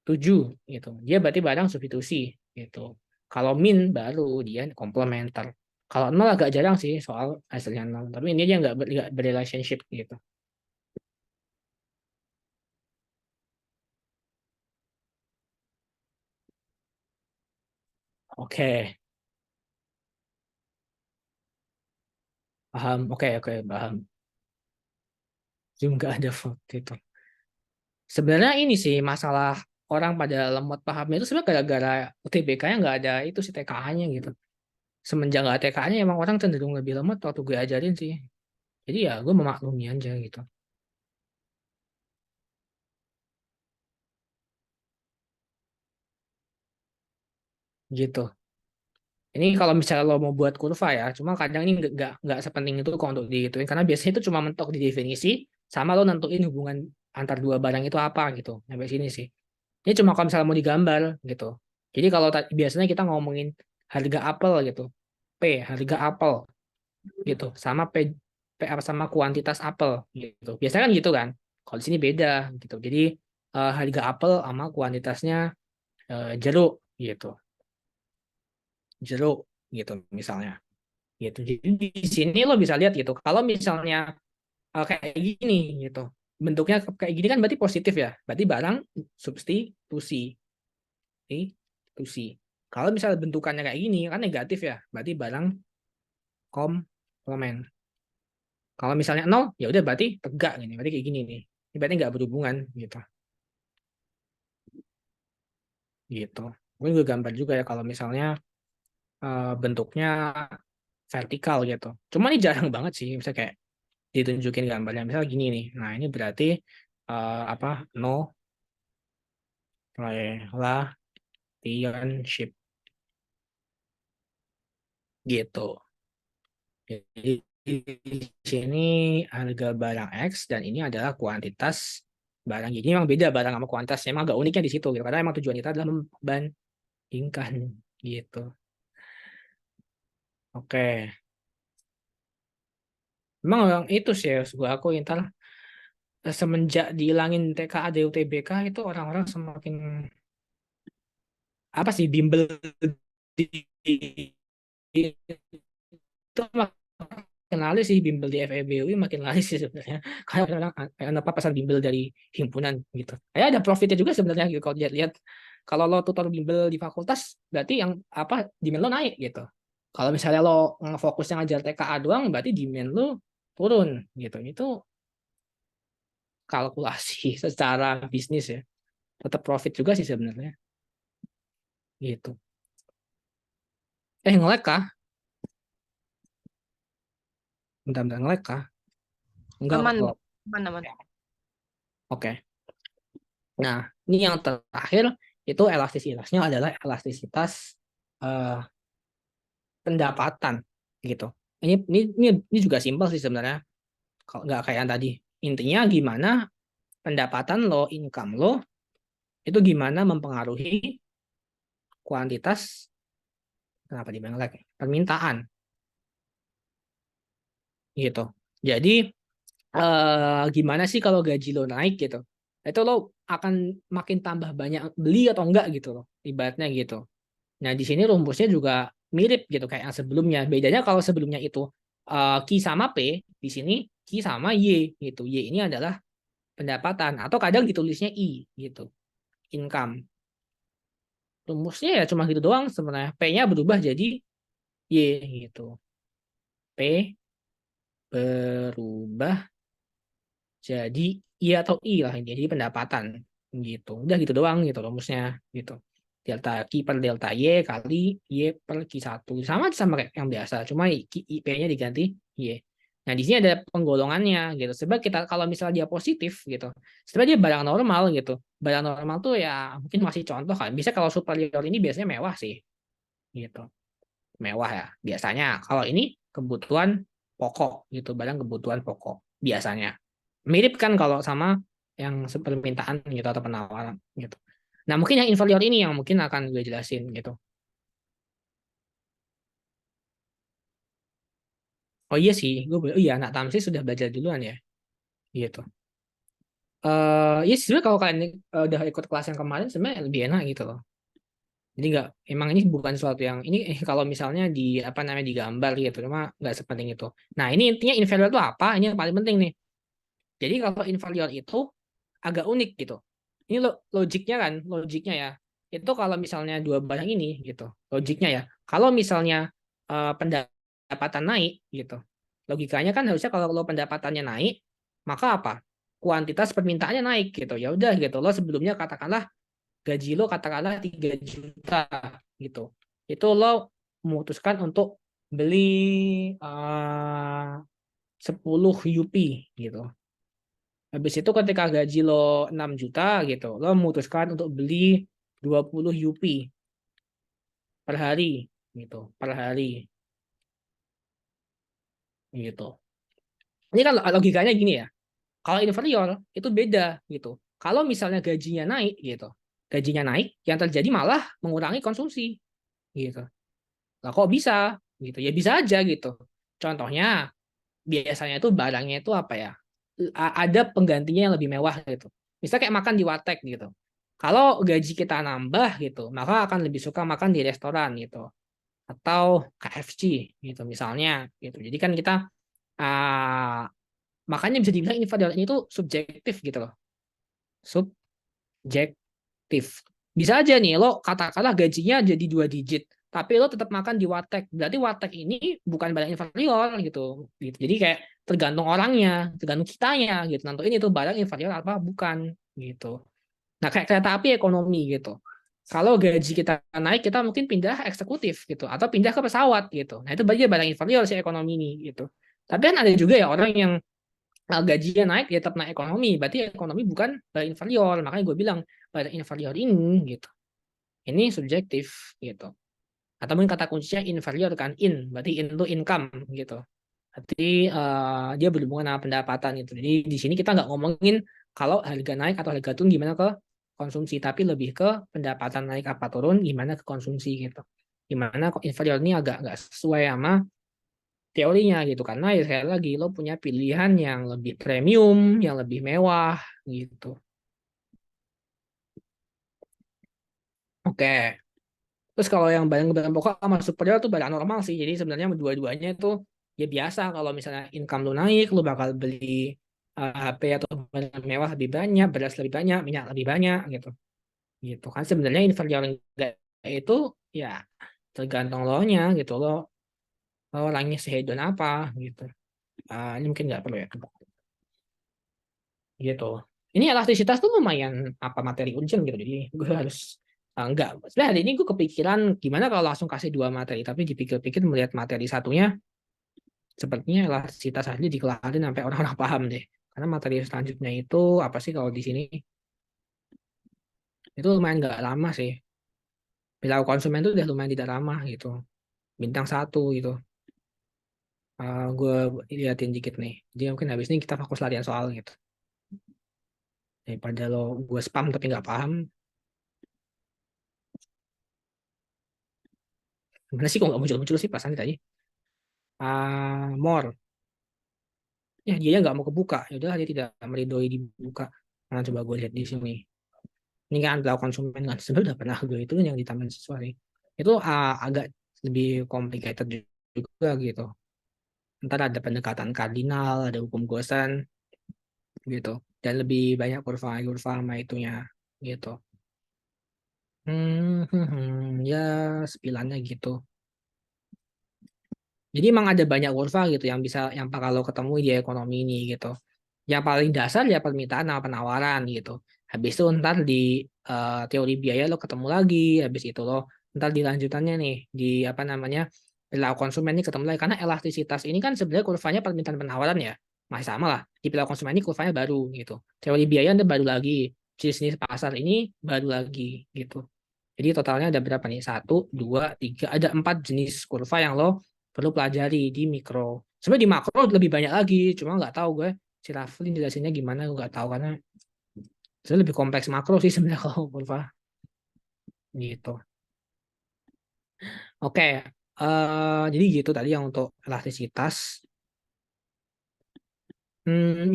7 gitu. Dia berarti barang substitusi gitu. Kalau min baru dia komplementer. Kalau nol agak jarang sih soal hasilnya nol. Tapi ini aja nggak berrelationship gitu. Oke, paham. Oke, oke, paham. Zoom nggak ada foto itu. Sebenarnya ini sih masalah orang pada lemot pahamnya itu sebenarnya gara-gara UTBK-nya nggak ada itu sih TKA-nya gitu. Semenjak nggak ada TKA-nya emang orang cenderung lebih lemot waktu gue ajarin sih. Jadi ya gue memaklumi aja gitu. Gitu. Ini kalau misalnya lo mau buat kurva ya, cuma kadang ini nggak sepenting itu kok untuk dihitungin, karena biasanya itu cuma mentok di definisi sama lo nentuin hubungan antar dua barang itu apa gitu. Sampai sini sih. Ini cuma kalau misalnya mau digambar gitu. Jadi kalau biasanya kita ngomongin harga apel gitu, P harga apel gitu, sama P apa sama kuantitas apel gitu. Biasanya kan gitu kan. Kalau di sini beda gitu. Jadi harga apel sama kuantitasnya jeruk gitu, jeruk gitu misalnya. Gitu. Jadi di sini lo bisa lihat gitu. Kalau misalnya kayak gini gitu, bentuknya kayak gini kan berarti positif ya. Berarti barang substitusi, substitusi. Kalau misalnya bentukannya kayak gini kan negatif ya. Berarti barang komplement. Kalau misalnya nol, ya udah berarti tegak gini. Berarti kayak gini nih. Ini berarti nggak berhubungan gitu. Gitu. Gue juga gambar juga ya kalau misalnya bentuknya vertikal gitu. Cuma ini jarang banget sih. Misalnya kayak ditunjukin gambarnya misalnya gini nih, nah ini berarti apa, no relationship gitu. Jadi di sini harga barang X dan ini adalah kuantitas barang. Jadi memang beda barang sama kuantitas, emang agak uniknya di situ gitu, karena emang tujuan kita adalah membandingkan gitu. Oke, memang orang itu sih gua aku intar semenjak dihilangin TKA dari UTBK itu orang-orang semakin apa sih bimbel di itu makin laris sih bimbel di FEB UI, makin laris sih sebenarnya. Karena orang apa pesan bimbel dari himpunan gitu. Ya ada profitnya juga sebenarnya gitu kalau lihat-lihat. Kalau lo tutor bimbel di fakultas berarti yang apa demand lo naik gitu. Kalau misalnya lo fokusnya ngajar TKA doang berarti demand lo turun gitu. Itu kalkulasi secara bisnis ya. Tetap profit juga sih sebenarnya gitu. Ngelek kah? Bentar-bentar ngelek kah? Enggak Aman, kok. aman, aman. Oke. Nah, ini yang terakhir itu elastisitasnya adalah elastisitas eh, pendapatan gitu. Ini juga simpel sih sebenarnya. Kalau nggak kayak yang tadi. Intinya gimana pendapatan lo, income lo itu gimana mempengaruhi kuantitas, kenapa dibilang lagi, permintaan gitu. Jadi gimana sih kalau gaji lo naik gitu? Itu lo akan makin tambah banyak beli atau enggak gitu loh, ibaratnya gitu. Nah, di sini rumusnya juga mirip gitu kayak yang sebelumnya. Bedanya kalau sebelumnya itu Q sama P, di sini Q sama Y gitu. Y ini adalah pendapatan atau kadang ditulisnya I gitu, income. Rumusnya ya cuma gitu doang sebenarnya. P-nya berubah jadi Y gitu. P berubah jadi I atau I lah ini. Jadi pendapatan gitu. Udah gitu doang gitu rumusnya gitu. Delta Q per delta Y kali Y per Q1. Sama sama kayak yang biasa, cuma IP-nya diganti Y. Nah, di sini ada penggolongannya gitu. Sebab kita kalau misalnya dia positif gitu, sebenarnya dia barang normal gitu. Barang normal tuh ya mungkin masih contoh kan. Bisa kalau superior ini biasanya mewah sih gitu. Mewah ya biasanya. Kalau ini kebutuhan pokok gitu, barang kebutuhan pokok biasanya. Mirip kan kalau sama yang permintaan gitu atau penawaran gitu. Nah, mungkin yang inferior ini yang mungkin akan gue jelasin gitu. Oh iya sih, oh iya anak Tamsi sudah belajar duluan ya, gitu. Ya sebenarnya kalau kalian udah ikut kelas yang kemarin sebenarnya lebih enak gitu loh. Jadi nggak, emang ini bukan sesuatu yang ini kalau misalnya di apa namanya digambar gitu, cuma nggak sepenting itu. Nah ini intinya inferior itu apa? Ini yang paling penting nih. Jadi kalau inferior itu agak unik gitu. Ini logiknya kan, logiknya ya. Itu kalau misalnya dua barang ini gitu, logiknya ya. Kalau misalnya pendapatan naik gitu, logikanya kan harusnya kalau lo pendapatannya naik, maka apa? Kuantitas permintaannya naik gitu. Ya udah gitu. Lo sebelumnya katakanlah gaji lo katakanlah 3 juta gitu. Itu lo memutuskan untuk beli 10 UP gitu. Habis itu ketika gaji lo 6 juta gitu, lo memutuskan untuk beli 20 UP per hari gitu, per hari gitu. Ini kan logikanya gini ya. Kalau inferior itu beda gitu. Kalau misalnya gajinya naik gitu. Gajinya naik, yang terjadi malah mengurangi konsumsi gitu. Lah kok bisa gitu? Ya bisa aja gitu. Contohnya biasanya itu barangnya itu apa ya? Ada penggantinya yang lebih mewah gitu. Misalnya kayak makan di warteg gitu. Kalau gaji kita nambah gitu, maka akan lebih suka makan di restoran gitu atau KFC gitu misalnya gitu. Jadi kan kita ah, makanya bisa dibilang inferior ini tuh subjektif gitu loh. Subjektif. Bisa aja nih lo katakanlah gajinya jadi 2 digit, tapi lo tetap makan di warteg. Berarti warteg ini bukan barang inferior gitu. Gitu. Jadi kayak tergantung orangnya, tergantung kitanya gitu. Nentuin itu barang inferior apa bukan gitu. Nah, kayak kereta api ekonomi gitu. Kalau gaji kita naik, kita mungkin pindah eksekutif gitu, atau pindah ke pesawat gitu. Nah, itu bagi barang inferior si ekonomi ini gitu. Tapi kan ada juga ya orang yang gajinya naik, dia tetap naik ekonomi. Berarti ekonomi bukan barang inferior. Makanya gue bilang barang inferior ini gitu. Ini subjektif gitu. Atau mungkin kata kuncinya inferior kan, berarti in itu income gitu. Berarti dia berhubungan dengan pendapatan gitu. Jadi di sini kita nggak ngomongin kalau harga naik atau harga turun gimana ke konsumsi, tapi lebih ke pendapatan naik apa turun gimana ke konsumsi gitu. Gimana kok inferior ini agak nggak sesuai sama teorinya gitu karena ya sekali lagi lo punya pilihan yang lebih premium, yang lebih mewah gitu. Oke. Terus kalau yang barang-barang pokok sama superior tuh barang normal sih. Jadi sebenarnya dua-duanya itu ya biasa. Kalau misalnya income lu naik, lu bakal beli HP atau barang mewah lebih banyak, beras lebih banyak, minyak lebih banyak gitu. Gitu kan sebenarnya inferior enggak itu ya tergantung lo nya gitu. Lo orangnya sehedon apa gitu. Ini mungkin nggak perlu ya gitu. Ini elastisitas tuh lumayan apa materi urgent gitu. Jadi gue harus enggak. Sebenarnya hari ini gue kepikiran gimana kalau langsung kasih dua materi, tapi dipikir-pikir melihat materi satunya sepertinya elastisitas aja dikelarin sampai orang-orang paham deh. Karena materi selanjutnya itu apa sih kalau di sini itu lumayan nggak lama sih. Perilaku konsumen itu udah lumayan tidak lama gitu. Bintang 1 gitu. Gue liatin dikit nih. Jadi mungkin habis ini kita fokus latihan soal gitu. Daripada lo gue spam tapi nggak paham. Gimana sih kok nggak muncul-muncul sih pasangan tadi? More. Ya dia nggak mau kebuka. Ya udah dia tidak meridoi dibuka. Nah, coba gue lihat di sini. Ini kan perilaku konsumen kan sebenarnya udah pernah gue itu yang di taman siswa sih. Itu agak lebih complicated juga gitu. Ntar ada pendekatan kardinal, ada hukum Gaussian gitu. Dan lebih banyak kurva-kurva sama itunya gitu. Ya sepilannya gitu. Jadi emang ada banyak kurva gitu yang bisa yang kalau ketemu di ekonomi ini gitu. Yang paling dasar ya permintaan sama penawaran gitu. Habis itu ntar di teori biaya lo ketemu lagi. Habis itu lo ntar di lanjutannya nih di apa namanya perilaku konsumen ini ketemu lagi karena elastisitas ini kan sebenarnya kurvanya permintaan penawaran ya masih sama lah. Di perilaku konsumen ini kurvanya baru gitu. Teori biaya ntar baru lagi. Jenis pasar ini baru lagi gitu. Jadi totalnya ada berapa nih? Satu, dua, tiga, ada 4 jenis kurva yang lo perlu pelajari di mikro. Sebenarnya di makro lebih banyak lagi, cuma nggak tahu gue si Rafli jelasinnya gimana, gue nggak tahu karena sebenarnya lebih kompleks makro sih sebenarnya kalau kurva gitu. Oke, jadi gitu tadi yang untuk elastisitas.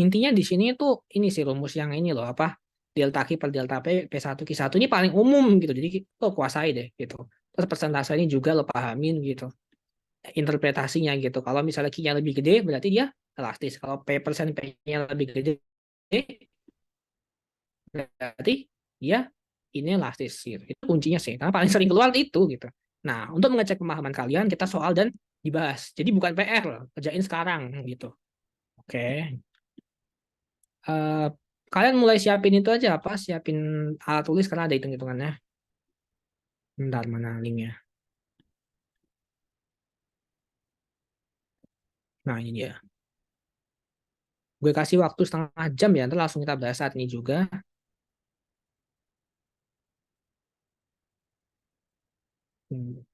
Intinya di sini tuh ini sih rumus yang ini loh apa delta Q per delta P P1 Q1 ini paling umum gitu. Jadi lo kuasai deh gitu. Terus persentase ini juga lo pahamin gitu. Interpretasinya gitu. Kalau misalnya Q-nya lebih gede berarti dia elastis. Kalau P persen P-nya lebih gede berarti dia ini elastis gitu. Itu kuncinya sih. Karena paling sering keluar itu gitu. Nah, untuk mengecek pemahaman kalian kita soal dan dibahas. Jadi bukan PR loh, kerjain sekarang gitu. Oke. eh, Kalian mulai siapin itu aja apa? Siapin alat tulis karena ada hitung-hitungannya. Bentar mana linknya. Nah ini dia. Gue kasih waktu setengah jam ya. Nanti langsung kita bahas saat ini juga. Hmm.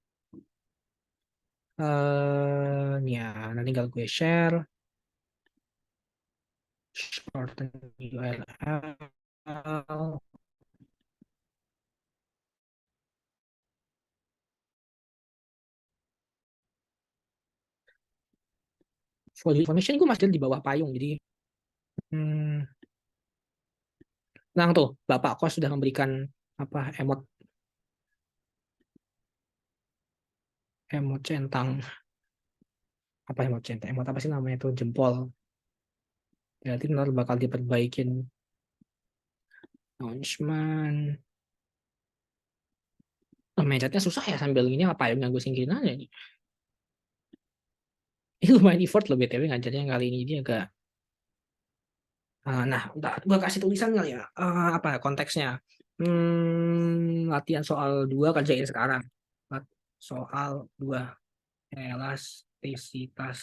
Nih ya, nanti tinggal gue share. Shorten URL. For your information gue masih di bawah payung. Jadi, hmm, nah tuh, Bapak Kos sudah memberikan apa emot emot centang apa emot centang emot apa sih namanya itu jempol. Berarti benar bakal diperbaikin. Announcement. Oh, mencetnya susah ya sambil ini apa yang gue singkirin aja nih. Ini lumayan effort loh BTW ngajarnya kali ini dia agak nah udah gue kasih tulisan kali ya. Apa konteksnya. Latihan soal 2 kerjain sekarang. Soal 2 elastisitas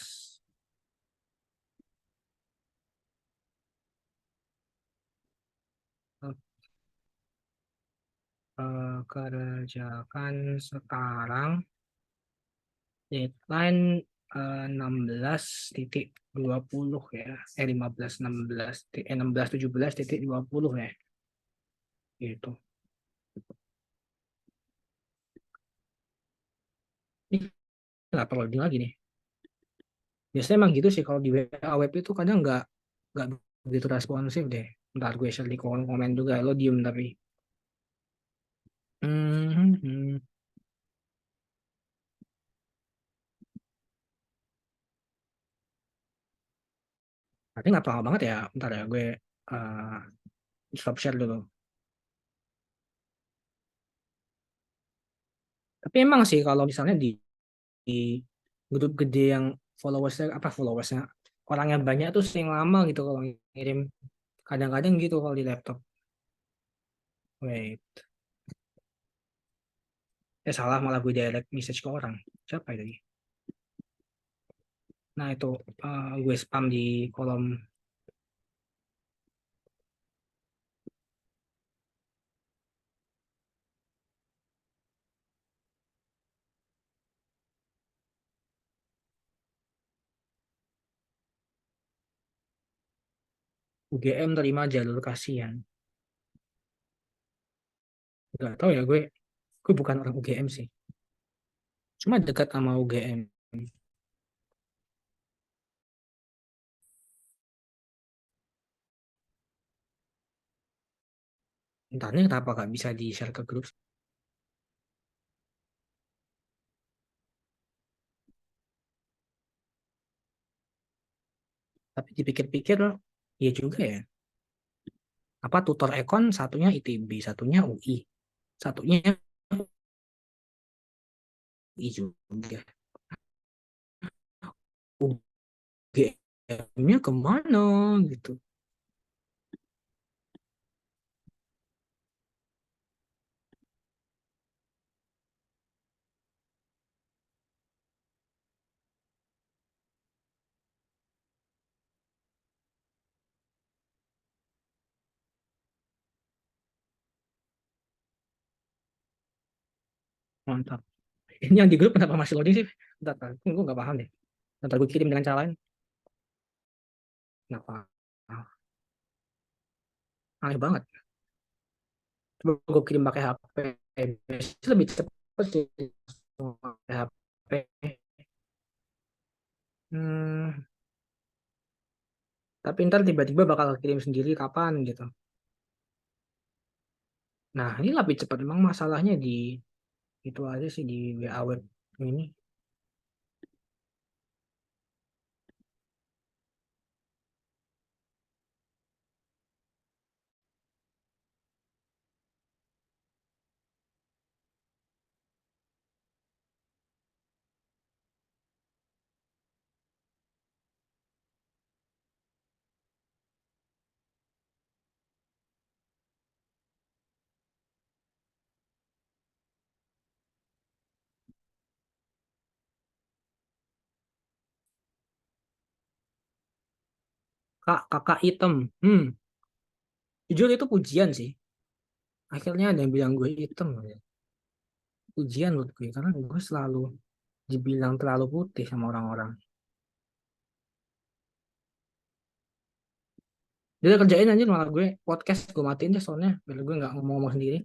kerjakan sekarang deadline 16.20 ya 17.20 ya gitu. Ini nggak perlu lagi nih. Biasanya emang gitu sih kalau di WA web itu kadang nggak begitu responsif deh. Ntar gue share di kolom komen juga lo diem tapi. Hmm. Tapi nggak apa banget ya. Bentar ya gue uh, stop share dulu. Tapi emang sih kalau misalnya di grup gede yang followersnya orangnya banyak tuh sering lama gitu kalau ngirim kadang-kadang gitu kalau di laptop. Wait, salah malah gue direct message ke orang. Siapa itu? Nah itu gue spam di kolom UGM terima jalur kasihan. Gak tahu ya gue bukan orang UGM sih. Cuma dekat sama UGM. Entah nih kenapa gak bisa di share ke grup. Tapi dipikir-pikir, ya juga ya. Apa tutor ekon satunya ITB, satunya UI, satunya UI juga. UGM-nya kemana gitu. Mantap. Ini yang di grup kenapa masih loading sih? Bentar, gue nggak paham deh. Ntar gue kirim dengan cara lain. Kenapa? Aneh banget. Coba gue kirim pakai HP. Biasanya lebih cepet sih pakai HP. Hmm, tapi ntar tiba-tiba bakal kirim sendiri kapan gitu. Nah, ini lebih cepat. Memang masalahnya di itu aja sih di WA web ini. Kak, kakak item. Jujur itu pujian sih. Akhirnya ada yang bilang gue item. Pujian buat gue. Karena gue selalu dibilang terlalu putih sama orang-orang. Dia udah kerjain aja malah gue podcast gue matiin deh soalnya. Biar gue nggak ngomong-ngomong sendiri.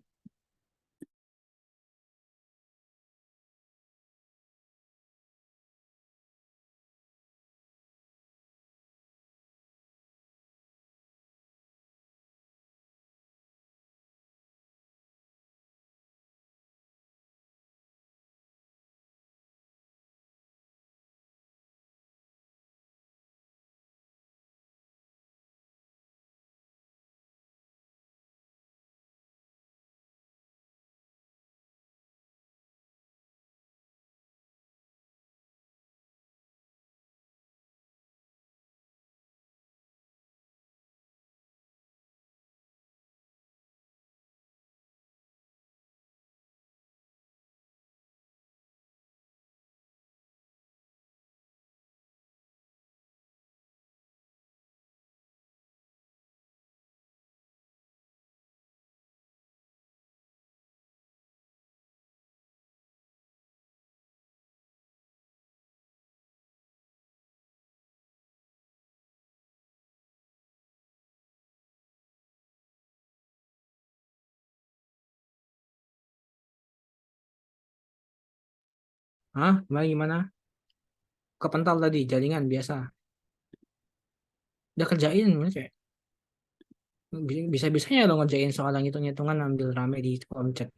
Hah? Gimana gimana? Kepental tadi jaringan biasa. Udah kerjain kayak bisa-bisanya lo ngerjain soal yang hitung-hitungan ambil rame di kolom chat.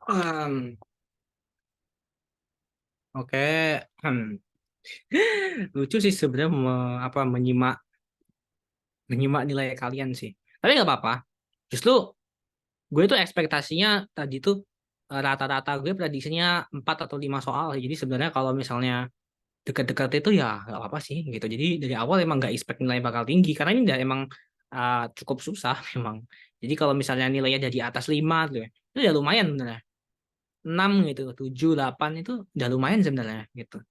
Um, oke. Lucu sih sebenarnya apa menyimak nilai kalian sih. Tapi nggak apa-apa. Justru gue tuh ekspektasinya tadi tuh rata-rata gue prediksinya 4 atau 5 soal. Jadi sebenarnya kalau misalnya dekat-dekat itu ya nggak apa-apa sih gitu. Jadi dari awal emang nggak expect nilai bakal tinggi karena ini udah emang cukup susah memang. Jadi kalau misalnya nilainya dari atas 5 tuh ya, itu udah lumayan sebenarnya. 6 gitu, 7 8 itu udah lumayan sebenarnya gitu.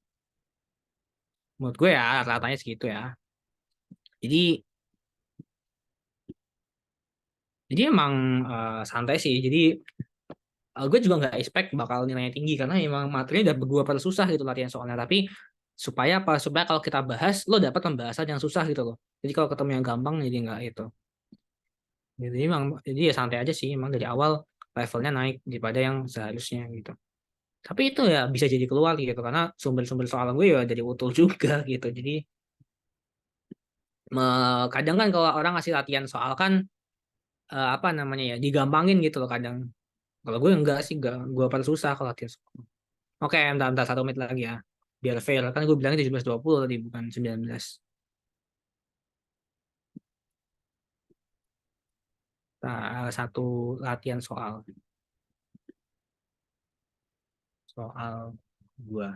Menurut gue ya rata-ratanya segitu ya. Jadi jadi emang santai sih. Jadi gue juga nggak expect bakal nilainya tinggi karena emang materinya udah berdua per susah gitu latihan soalnya. Tapi supaya apa? Supaya kalau kita bahas, lo dapat pembahasan yang susah gitu loh. Jadi kalau ketemu yang gampang jadi nggak itu. Jadi emang jadi ya santai aja sih. Emang dari awal levelnya naik daripada yang seharusnya gitu. Tapi itu ya bisa jadi keluar gitu karena sumber-sumber soal gue ya dari utul juga gitu. Jadi kadang kan kalau orang ngasih latihan soal kan apa namanya ya digampangin gitu loh kadang. Kalau gue enggak sih, enggak. Gue paling susah kalau latihan soal. Oke, bentar, 1 menit lagi ya. Biar fair. Kan gue bilangnya 17:20 tadi, bukan 19. Nah, satu latihan soal. Soal gue.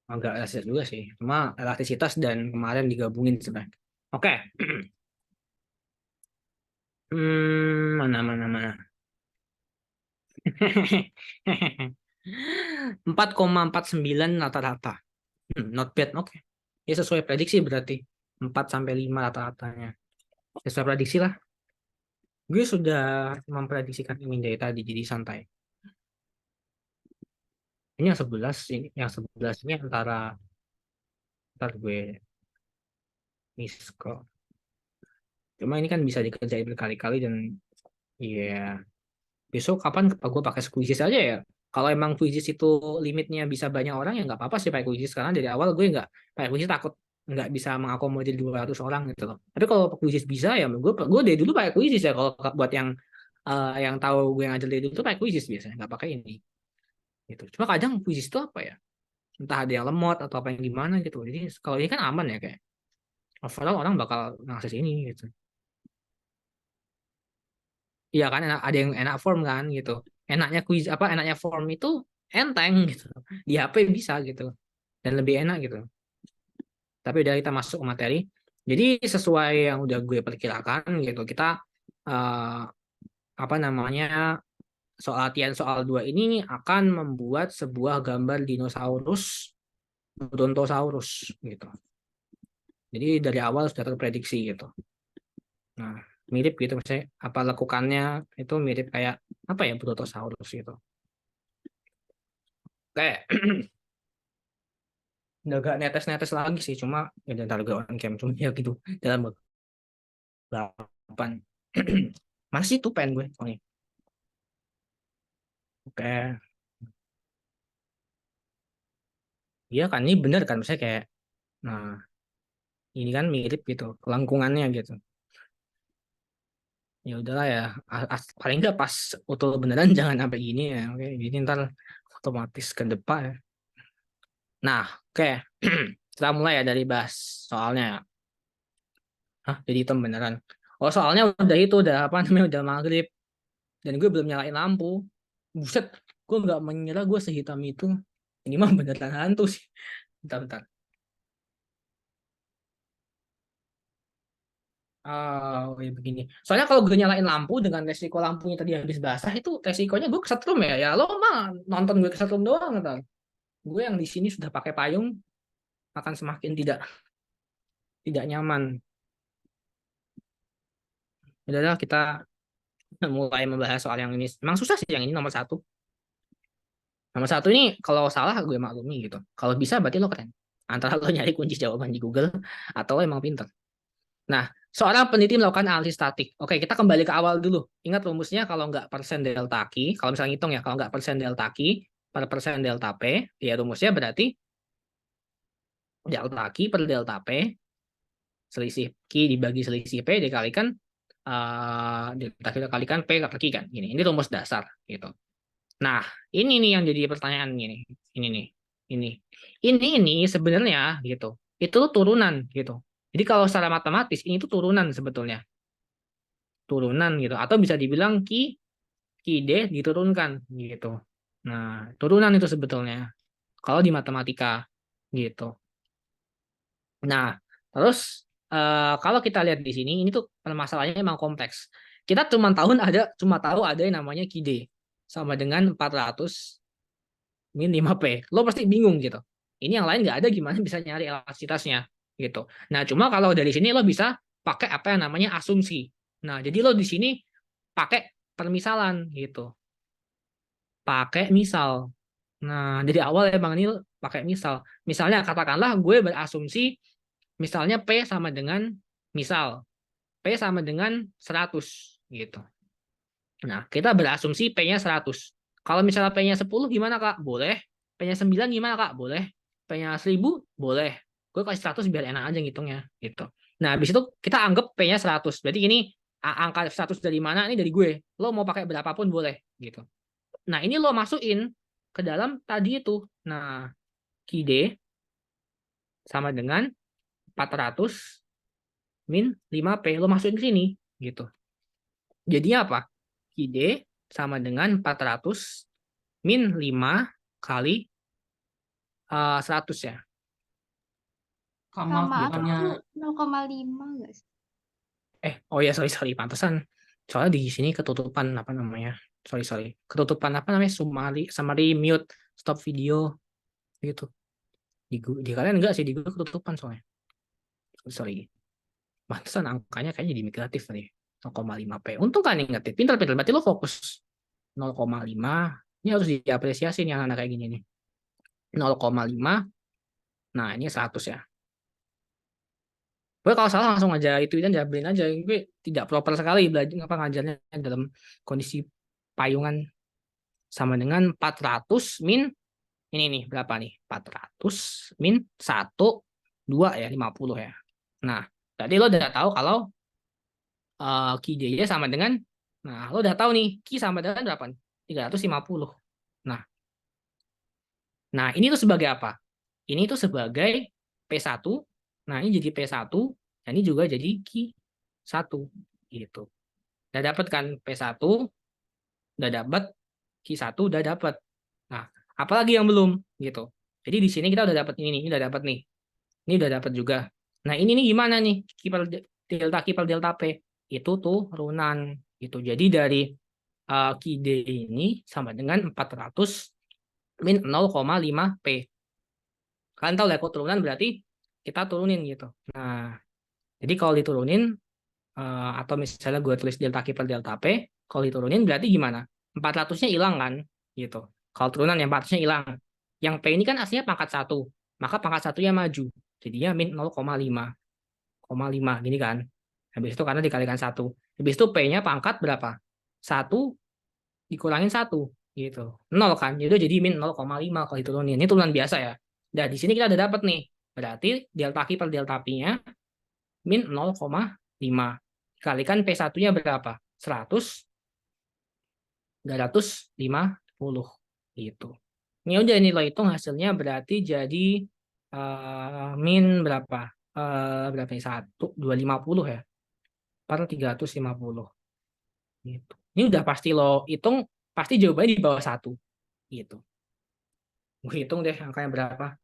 Agak elastis juga sih. Cuma elastisitas dan kemarin digabungin sebenarnya. Oke. Mana, mana, mana. 4,49 rata-rata. Not bad, oke. Ya sesuai prediksi berarti. 4 sampai 5 rata-ratanya. Sesuai prediksi lah. Gue sudah memprediksikan ini dari tadi, jadi santai. Ini yang 11 ini yang 11 ini antara ntar gue miss kok. Cuma ini kan bisa dikerjain berkali-kali dan iya besok kapan gue pakai squeezes aja ya. Kalau emang squeezes itu limitnya bisa banyak orang ya nggak apa-apa sih pakai squeezes karena dari awal gue nggak pakai squeezes takut nggak bisa mengakomodir 200 orang gitu loh. Tapi kalau squeezes bisa ya gue dari dulu pakai squeezes ya kalau buat yang tahu gue ngajar dari dulu tuh pakai squeezes biasanya nggak pakai ini gitu. Cuma kadang squeezes itu apa ya? Entah ada yang lemot atau apa yang gimana gitu. Jadi kalau ini kan aman ya kayak overall orang bakal ngakses ini gitu. Iya kan ada yang enak form kan gitu. Enaknya quiz apa enaknya form itu enteng gitu. Di HP bisa gitu dan lebih enak gitu. Tapi udah kita masuk ke materi. Jadi sesuai yang udah gue perkirakan gitu kita eh, apa namanya soal latihan soal 2 ini akan membuat sebuah gambar dinosaurus Brontosaurus gitu. Jadi dari awal sudah terprediksi gitu. Nah, mirip gitu misalnya apa lekukannya itu mirip kayak apa ya Brontosaurus gitu. Kayak udah gak netes-netes lagi sih cuma ya ntar gue on cam cuma ya gitu dalam balapan. Masih tuh pen gue. Oh, nih. Oke. Iya kan ini bener kan misalnya kayak nah ini kan mirip gitu kelangkungannya gitu. Ya udahlah ya paling nggak pas utul beneran jangan sampai gini ya. Oke, jadi ntar otomatis ke depan ya. Nah, oke. Kita mulai ya dari bahas soalnya. Hah, jadi hitam beneran. Oh, soalnya udah itu, udah apa namanya, udah maghrib. Dan gue belum nyalain lampu. Buset, gue nggak mengira gue sehitam itu. Ini mah beneran hantu sih. Bentar, bentar. Oh, ya begini. Soalnya kalau gue nyalain lampu dengan resiko lampunya tadi habis basah, itu resikonya gue kesetrum ya. Ya lo mah nonton gue kesetrum doang. Ntar. Gue yang di sini sudah pakai payung akan semakin tidak tidak nyaman. Udahlah kita mulai membahas soal yang ini. Emang susah sih yang ini nomor satu. Nomor satu ini kalau salah gue maklumi gitu. Kalau bisa berarti lo keren. Antara lo nyari kunci jawaban di Google atau lo emang pinter. Nah, seorang peneliti melakukan analisis statik. Oke, kita kembali ke awal dulu. Ingat rumusnya kalau nggak persen delta Q, kalau misalnya ngitung ya, kalau nggak persen delta Q per persen delta P, ya rumusnya berarti delta Q per delta P, selisih Q dibagi selisih P dikalikan delta kita kalikan P per Q kan. Ini rumus dasar gitu. Nah, ini nih yang jadi pertanyaan ini. Ini nih. Ini. Ini sebenarnya gitu. Itu turunan gitu. Jadi kalau secara matematis ini tuh turunan sebetulnya. Turunan gitu. Atau bisa dibilang Ki D diturunkan gitu. Nah, turunan itu sebetulnya kalau di matematika gitu. Nah, terus kalau kita lihat di sini ini tuh permasalahannya emang kompleks. Kita cuma tahu ada yang namanya Ki D sama dengan 400 min 5P. Lo pasti bingung gitu. Ini yang lain nggak ada gimana bisa nyari elastisitasnya gitu. Nah, cuma kalau dari sini lo bisa pakai apa yang namanya asumsi. Nah, jadi lo di sini pakai permisalan gitu. Pakai misal. Nah, dari awal emang ini pakai misal. Misalnya katakanlah gue berasumsi misalnya P sama dengan misal P sama dengan 100 gitu. Nah, kita berasumsi P-nya 100. Kalau misalnya P-nya 10 gimana, Kak? Boleh. P-nya 9 gimana, Kak? Boleh. P-nya 1000 boleh. Gue kasih 100 biar enak aja ngitungnya gitu. Nah, habis itu kita anggap P-nya 100. Berarti ini angka 100 dari mana? Ini dari gue. Lo mau pakai berapapun boleh gitu. Nah, ini lo masukin ke dalam tadi itu. Nah, QD sama dengan 400 min 5P. Lo masukin ke sini gitu. Jadinya apa? QD sama dengan 400 min 5 kali 100 ya. Sama Gitu. aku 0,5 nggak sih? Oh ya, sorry, pantesan. Soalnya di sini ketutupan apa namanya? Sorry. Ketutupan apa namanya? Summary mute stop video gitu. Di kalian enggak sih, di gue ketutupan soalnya. Sorry. Pantesan angkanya kayaknya jadi negatif tadi. 0,5P. Untung kan negatif. Pintar. Berarti lo fokus 0,5. Ini harus diapresiasi nih anak-anak kayak gini nih. 0,5. Nah, ini 100 ya. Gue kalau salah langsung aja itu dan jabarin aja. Gue tidak proper sekali belajar apa ngajarnya dalam kondisi payungan sama dengan 400 min ini nih berapa nih? 400 min 1 2 ya 50 ya. Nah, tadi lo udah tahu kalau Ki DJ sama dengan lo udah tahu nih Ki sama dengan berapa nih? 350. Nah, ini tuh sebagai apa? Ini tuh sebagai P1. Nah, ini jadi P1 dan ini juga jadi Ki 1 gitu. Udah dapat kan P1, udah dapat Ki 1 udah dapat. Nah, apalagi yang belum gitu. Jadi di sini kita udah dapat ini nih, udah dapat nih. Ini udah dapat juga. Nah, ini nih gimana nih? Ki per delta P itu turunan gitu. Jadi dari Ki D ini sama dengan 400 min 0,5P. Kalian tahu lah, kalau turunan berarti kita turunin gitu. Nah, jadi kalau diturunin atau misalnya gue tulis delta Q per delta P, kalau diturunin berarti gimana? 400-nya hilang kan? Gitu. Kalau turunan yang 400-nya hilang. Yang P ini kan aslinya pangkat 1. Maka pangkat 1-nya maju. Jadinya min 0,5 gini kan. Habis itu karena dikalikan 1. Habis itu P-nya pangkat berapa? 1 dikurangin 1 gitu. 0 kan. Jadi min 0,5 kalau diturunin. Ini turunan biasa ya. Nah, di sini kita udah dapat nih. Berarti delta Q per delta P-nya min 0,5. Kalikan P1-nya berapa? 100, 250 gitu. Ini udah ini lo hitung hasilnya berarti jadi min berapa? Berapa nih? 250 ya. Per 350 gitu. Ini udah pasti lo hitung, pasti jawabannya di bawah 1 gitu. Gue hitung deh angkanya berapa.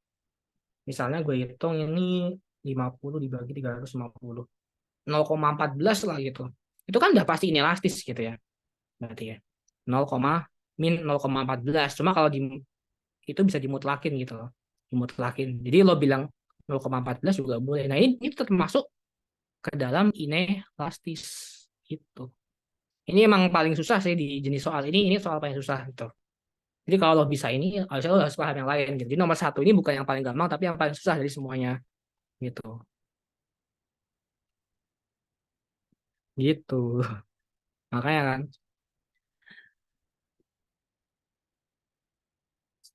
Misalnya gue hitung ini 50 dibagi 350. 0,14 lah gitu. Itu kan udah pasti inelastis gitu ya. Berarti ya. 0, min 0,14. Cuma kalau itu bisa dimutlakin gitu loh. Dimutlakin. Jadi lo bilang 0,14 juga boleh. Nah, ini termasuk ke dalam inelastis gitu. Ini emang paling susah sih di jenis soal ini. Ini soal paling susah gitu. Jadi kalau lo bisa ini, harusnya lo harus paham yang lain gitu. Jadi nomor 1 ini bukan yang paling gampang, tapi yang paling susah dari semuanya gitu. Gitu. Makanya kan,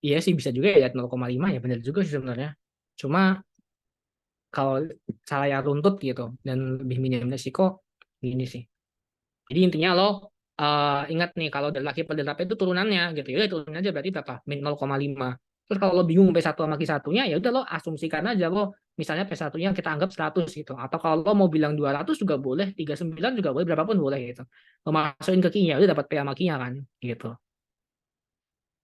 iya sih bisa juga ya 0,5 ya benar juga sih sebenarnya. Cuma kalau saya runtut gitu dan lebih minim resiko gini sih. Jadi intinya lo ingat nih kalau delta Q per delta P itu turunannya gitu. Ya udah turunin aja berarti berapa? Min 0,5. Terus kalau lo bingung P1 sama Q1-nya ya udah lo asumsikan aja lo misalnya P1-nya kita anggap 100 gitu. Atau kalau lo mau bilang 200 juga boleh, 39 juga boleh, berapapun boleh gitu. Lo masukin ke Q-nya udah dapat P sama Q-nya kan gitu.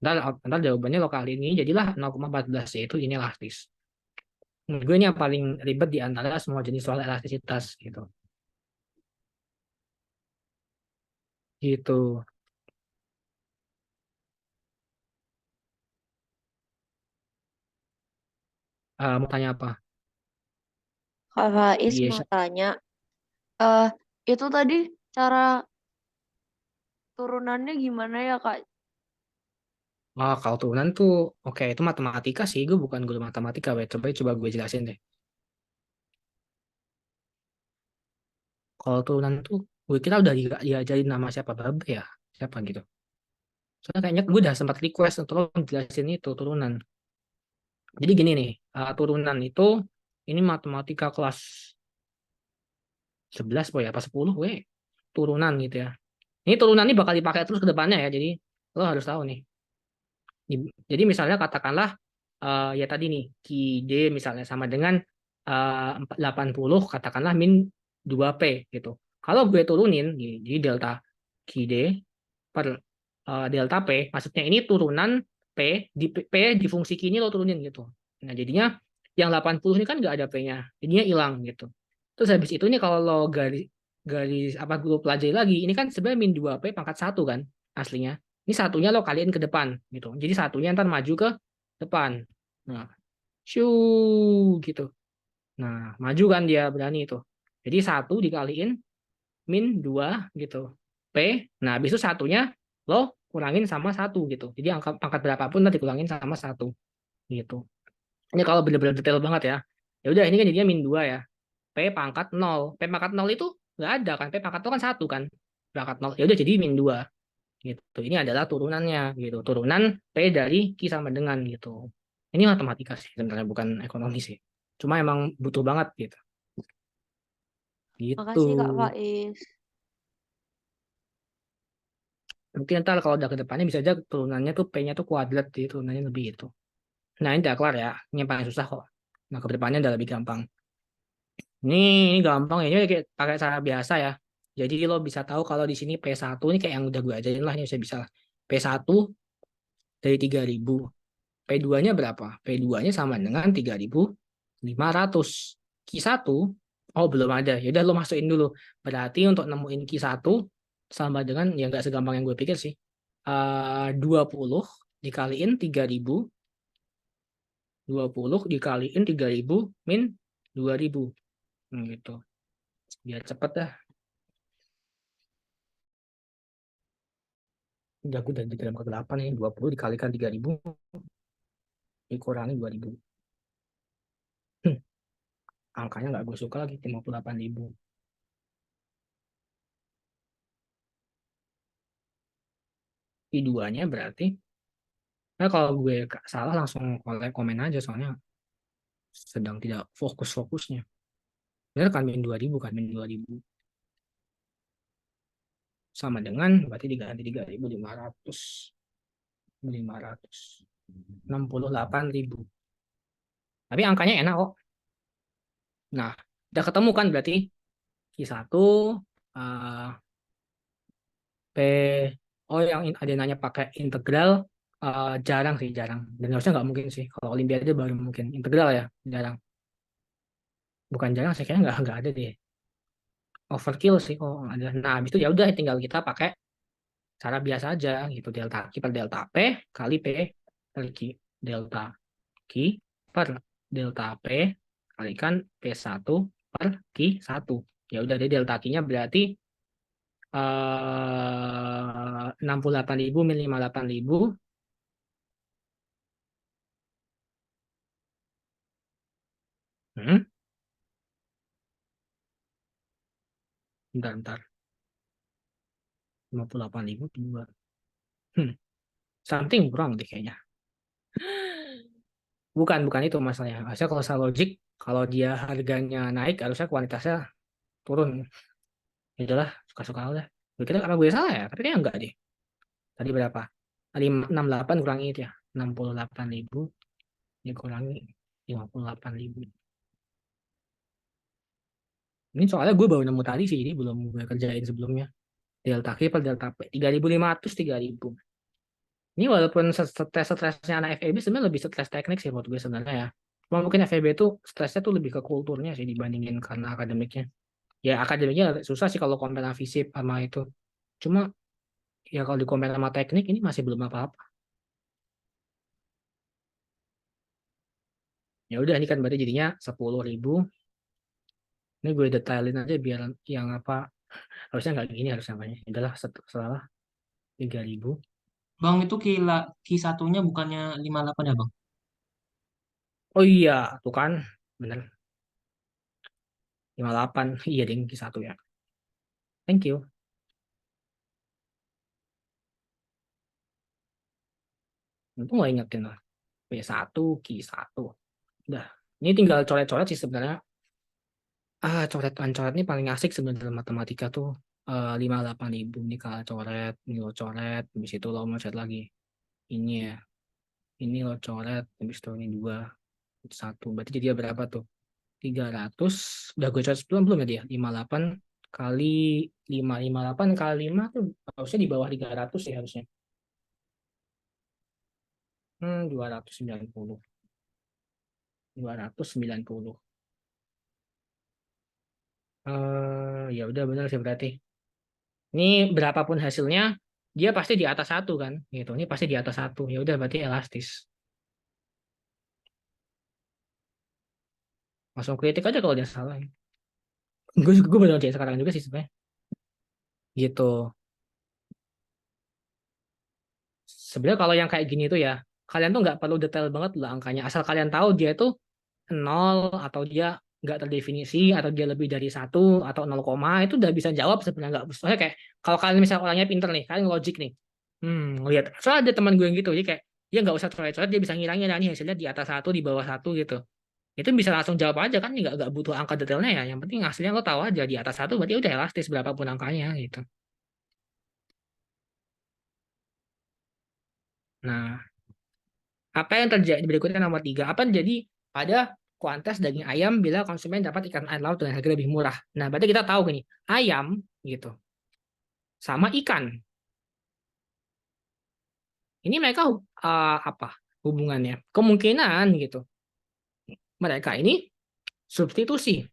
Ntar jawabannya lo kali ini jadilah 0,14 yaitu ini elastis. Menurut gue ini yang paling ribet di antara semua jenis soal elastisitas gitu. Gitu. Mau tanya apa? Kak Faiz mau Biasa. tanya, eh itu tadi cara turunannya gimana ya Kak? Oh, kalau turunan tuh, oke, itu matematika sih. Gue bukan guru matematika, weh. Coba gue jelasin deh. Kalau turunan tuh, gue kira udah diajarin nama siapa, Babe ya? Siapa gitu. Soalnya kayaknya gue udah sempat request untuk lo jelasin itu, turunan. Jadi gini nih, turunan itu, ini matematika kelas 11, boy, apa 10, weh. Turunan gitu ya. Ini turunan ini bakal dipakai terus ke depannya ya, jadi lo harus tahu nih. Jadi misalnya katakanlah ya tadi nih QD misalnya sama dengan 80 katakanlah min 2P gitu. Kalau gue turunin jadi delta QD per delta P maksudnya ini turunan P di fungsi Q ini lo turunin gitu. Nah, jadinya yang 80 ini kan nggak ada P-nya. Jadinya hilang gitu. Terus habis itu nih kalau lo garis garis apa gue pelajari lagi, ini kan sebenarnya min 2P pangkat satu kan aslinya. Ini satunya lo kaliin ke depan gitu. Jadi satunya ntar maju ke depan. Nah, shoo gitu. Nah, maju kan dia berani itu. Jadi satu dikaliin min 2 gitu. P. Nah, habis itu satunya lo kurangin sama satu gitu. Jadi angka pangkat berapapun nanti dikurangin sama satu gitu. Ini kalau benar-benar detail banget ya. Ya udah ini kan jadinya min 2 ya. P pangkat nol. P pangkat nol itu nggak ada kan. P pangkat nol kan satu kan. Pangkat nol. Ya udah jadi min 2 gitu. Ini adalah turunannya gitu. Turunan P dari Q sama dengan gitu. Ini matematika sih sebenarnya bukan ekonomi sih. Cuma emang butuh banget gitu. Gitu. Makasih Kak Faiz. Mungkin ntar kalau udah ke depannya bisa aja turunannya tuh P-nya tuh kuadrat jadi turunannya lebih itu. Nah ini udah kelar ya. Ini yang paling susah kok. Nah ke depannya udah lebih gampang. Ini gampang ya. Ini kayak pakai cara biasa ya. Jadi lo bisa tahu kalau di sini P1 ini kayak yang udah gue ajarin lah. Ini bisa. P1 dari 3.000. P2-nya berapa? P2-nya sama dengan 3.500. Q1, oh belum ada. Ya udah lo masukin dulu. Berarti untuk nemuin Q1 sama dengan, ya nggak segampang yang gue pikir sih. 20 dikaliin 3.000. 20 dikaliin 3.000 min 2.000. Gitu. Biar cepet dah. Udah gue udah di dalam kegelapan nih. 20 dikalikan 3.000 dikurangi 2.000. Angkanya nggak gue suka lagi. 58.000. I2-nya berarti. Nah, kalau gue salah langsung komen aja soalnya sedang tidak fokus-fokusnya. Benar kan min 2.000 kan min 2.000 sama dengan berarti diganti 3.500 568.000. Tapi angkanya enak kok. Nah, udah ketemu kan berarti Q1 eh, P oh yang ada yang nanya pakai integral jarang sih jarang dan harusnya nggak mungkin sih kalau olimpiade baru mungkin integral ya jarang bukan jarang sih kayaknya nggak ada deh overkill sih oh ada nah habis itu ya udah tinggal kita pakai cara biasa aja gitu delta Q per delta P kali P kali Q delta Q per delta P kalikan P1 per Q1 ya udah deh delta Q-nya berarti 68.000 min 58.000. Hmm, bentar 58.000 dua. Hmm, something wrong deh kayaknya. Bukan itu masalahnya. Harusnya kalau salah logik, kalau dia harganya naik, harusnya kualitasnya turun. Ya udahlah, suka-suka aja. Gue kira apa gue salah ya? Tapi kayaknya enggak deh. Tadi berapa? 68 kurangi itu ya. 68.000 dikurangi 58.000. Ini soalnya gue baru nemu tadi sih, ini belum gue kerjain sebelumnya. Delta Q per delta P 3.500 3.000. Ini walaupun stres-stresnya anak FEB sebenarnya lebih stres teknik sih menurut gue sebenarnya ya. Cuma mungkin FEB itu stresnya tuh lebih ke kulturnya sih dibandingin karena akademiknya. Ya akademiknya susah sih kalau compare sama FISIP sama itu. Cuma ya kalau di compare sama teknik ini masih belum apa-apa. Ya udah ini kan berarti jadinya 10.000. Ini gue detailin aja biar yang apa harusnya nggak gini harus namanya. Adalah salah 3.000. Bang, itu ki satunya bukannya 58 ya, Bang? Oh iya, tuh kan bener 58. Iya ding satu ya. Thank you. Untung nggak ingetin lah. P1, Q1. Udah. Ini tinggal coret-coret sih sebenarnya. Coret-coret ini paling asik sebenarnya dalam matematika tuh. 58.000 ini kalau coret, ini lo coret, habis itu lo mau coret lagi. Ini ya, ini lo coret, habis itu ini 2, 1. Berarti jadi berapa tuh? 300. Udah gue coret sebelum belum ya dia? 58 kali 5, 58 kali 5 tuh harusnya di bawah 300 ya harusnya. 290. 290. Ya udah benar sih berarti. Ini berapapun hasilnya, dia pasti di atas satu kan, gitu. Ini pasti di atas satu. Ya udah berarti elastis. Langsung kritik aja kalau dia salah. Gue baru ngerjain sekarang juga sih sebenarnya. Gitu. Sebenarnya kalau yang kayak gini tuh ya, kalian tuh nggak perlu detail banget lah angkanya. Asal kalian tahu dia itu nol atau dia nggak terdefinisi atau dia lebih dari satu atau 0, itu udah bisa jawab sebenarnya nggak. Soalnya kayak kalau kalian misalnya orangnya pinter nih, kalian logik nih. Ngelihat. Soalnya ada teman gue yang gitu, jadi kayak dia nggak usah coret-coret, dia bisa ngilangin nih hasilnya di atas satu, di bawah satu gitu. Itu bisa langsung jawab aja kan, nggak butuh angka detailnya ya. Yang penting hasilnya lo tahu aja di atas satu, berarti udah elastis berapapun angkanya gitu. Nah, apa yang terjadi berikutnya nomor 3? Apa yang terjadi pada kuantitas daging ayam bila konsumen dapat ikan air laut dengan harga lebih murah? Nah, berarti kita tahu gini, ayam gitu sama ikan. Ini mereka apa hubungannya? Kemungkinan gitu. Mereka ini substitusi.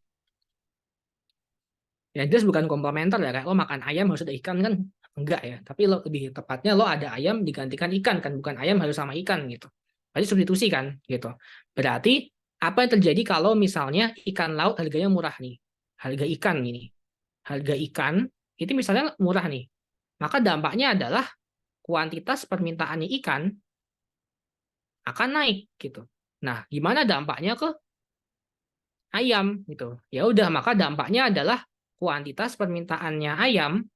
Ya jelas bukan komplementer ya, kayak lo makan ayam harus ada ikan kan? Enggak ya, tapi lo lebih tepatnya lo ada ayam digantikan ikan kan, bukan ayam harus sama ikan gitu. Berarti substitusi kan gitu. Berarti apa yang terjadi kalau misalnya ikan laut harganya murah nih? Harga ikan ini. Harga ikan itu misalnya murah nih. Maka dampaknya adalah kuantitas permintaannya ikan akan naik gitu. Nah, gimana dampaknya ke ayam gitu? Ya udah, maka dampaknya adalah kuantitas permintaannya ayam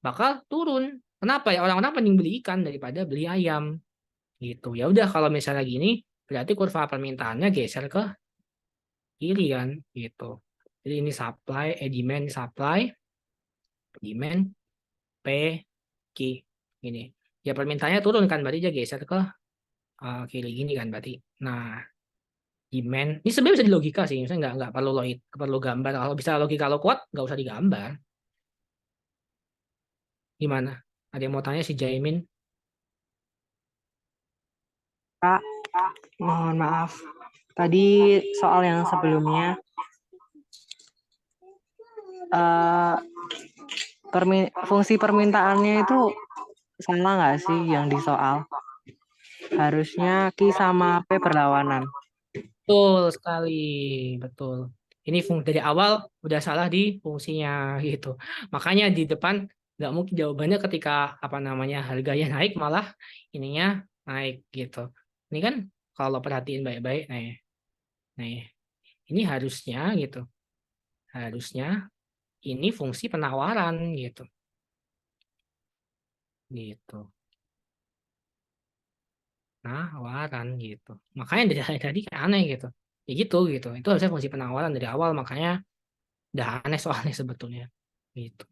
bakal turun. Kenapa ya? Orang-orang mending beli ikan daripada beli ayam gitu. Ya udah kalau misalnya gini, berarti kurva permintaannya geser ke kiri kan gitu. Jadi ini supply, demand, supply, demand, P, Q gini. Ya permintaannya turun kan, berarti dia geser ke kiri gini kan berarti. Nah, demand ini sebenarnya bisa di logika sih, misalnya nggak perlu gambar. Kalau bisa logika lo kuat, nggak usah digambar. Gimana? Ada yang mau tanya si Jaimin? Kak, mohon maaf. Tadi soal yang sebelumnya, fungsi permintaannya itu sama nggak sih yang di soal? Harusnya Q sama P berlawanan. Betul sekali, betul. Ini dari awal udah salah di fungsinya gitu. Makanya di depan nggak mungkin jawabannya ketika apa namanya harganya naik malah ininya naik gitu. Ini kan kalau perhatiin baik-baik, nih, ini harusnya gitu, harusnya ini fungsi penawaran gitu, gitu, penawaran gitu. Makanya dari tadi kayak aneh gitu, ya gitu gitu. Itu harusnya fungsi penawaran dari awal, makanya udah aneh soalnya sebetulnya gitu.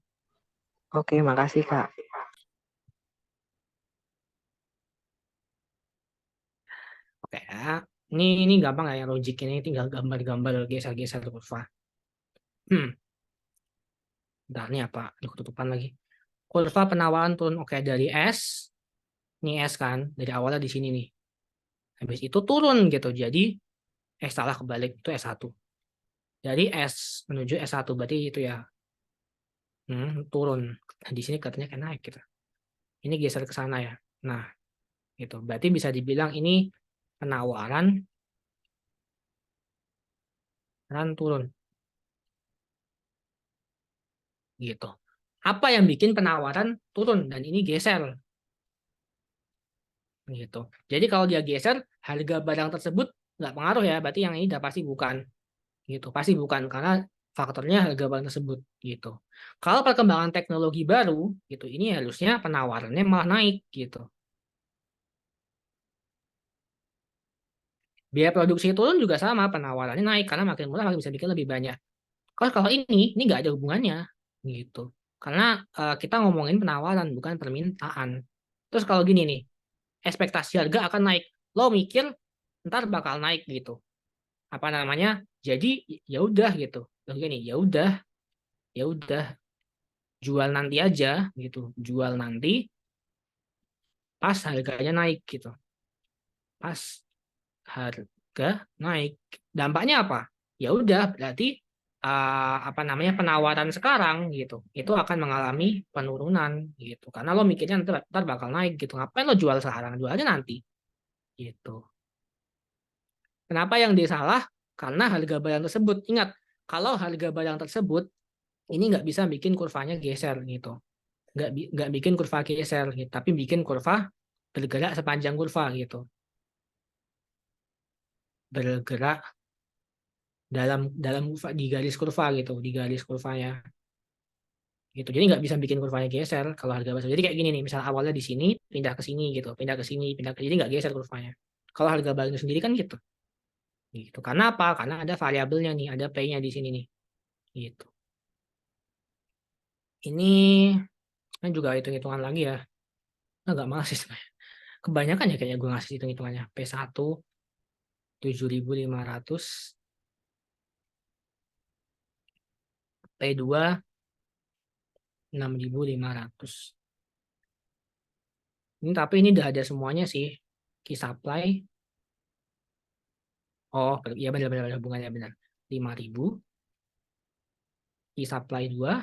Oke, makasih Kak. Oke ya. Ini gampang ya, yang logik ini tinggal gambar-gambar geser-geser kurva. Bentar, ini apa? Ini ketutupan lagi. Kurva penawaran turun. Oke, dari S. Ini S kan, dari awalnya di sini nih. Habis itu turun gitu. Jadi, salah kebalik. Itu S1. Dari S menuju S1. Berarti itu ya. Turun. Nah, di sini katanya kayak naik gitu. Ini geser ke sana ya. Nah, gitu. Berarti bisa dibilang ini penawaran turun. Gitu. Apa yang bikin penawaran turun dan ini geser? Gitu. Jadi kalau dia geser, harga barang tersebut nggak pengaruh ya. Berarti yang ini udah pasti bukan. Gitu. Pasti bukan karena faktornya harga barang tersebut. Gitu. Kalau perkembangan teknologi baru, gitu, ini harusnya penawarannya malah naik. Gitu. Biaya produksi turun juga sama, penawarannya naik karena makin murah makin bisa bikin lebih banyak. Kalau ini nggak ada hubungannya, gitu. Karena kita ngomongin penawaran bukan permintaan. Terus kalau gini nih, ekspektasi harga akan naik, lo mikir ntar bakal naik gitu. Apa namanya? Jadi ya udah gitu. Terus gini, ya udah, jual nanti aja gitu, jual nanti pas harganya naik gitu, pas harga naik. Dampaknya apa? Ya udah, berarti apa namanya penawaran sekarang gitu itu akan mengalami penurunan gitu karena lo mikirnya ntar bakal naik gitu, ngapain lo jual sekarang, jual aja nanti gitu. Kenapa yang disalah? Karena harga barang tersebut, ingat, kalau harga barang tersebut ini nggak bisa bikin kurvanya geser gitu, nggak bikin kurva geser gitu, tapi bikin kurva bergerak sepanjang kurva gitu, bergerak dalam kurva, di garis kurva gitu, di garis kurvanya gitu. Jadi nggak bisa bikin kurvanya geser kalau harga basah. Jadi kayak gini nih, misal awalnya di sini pindah ke sini gitu, pindah ke sini, pindah ke, jadi nggak geser kurvanya. Kalau harga barang itu sendiri kan gitu. Gitu. Karena apa? Karena ada variabelnya nih, ada P-nya di sini nih. Gitu. Ini kan juga hitung-hitungan lagi ya. Agak malas sih sebenarnya. Kebanyakan ya kayaknya gue ngasih hitung-hitungannya. P1 7.500, P2 6.500. Ini tapi ini udah ada semuanya sih. Key supply. Oh, iya benar-benar hubungannya benar. 5.000. Key supply 2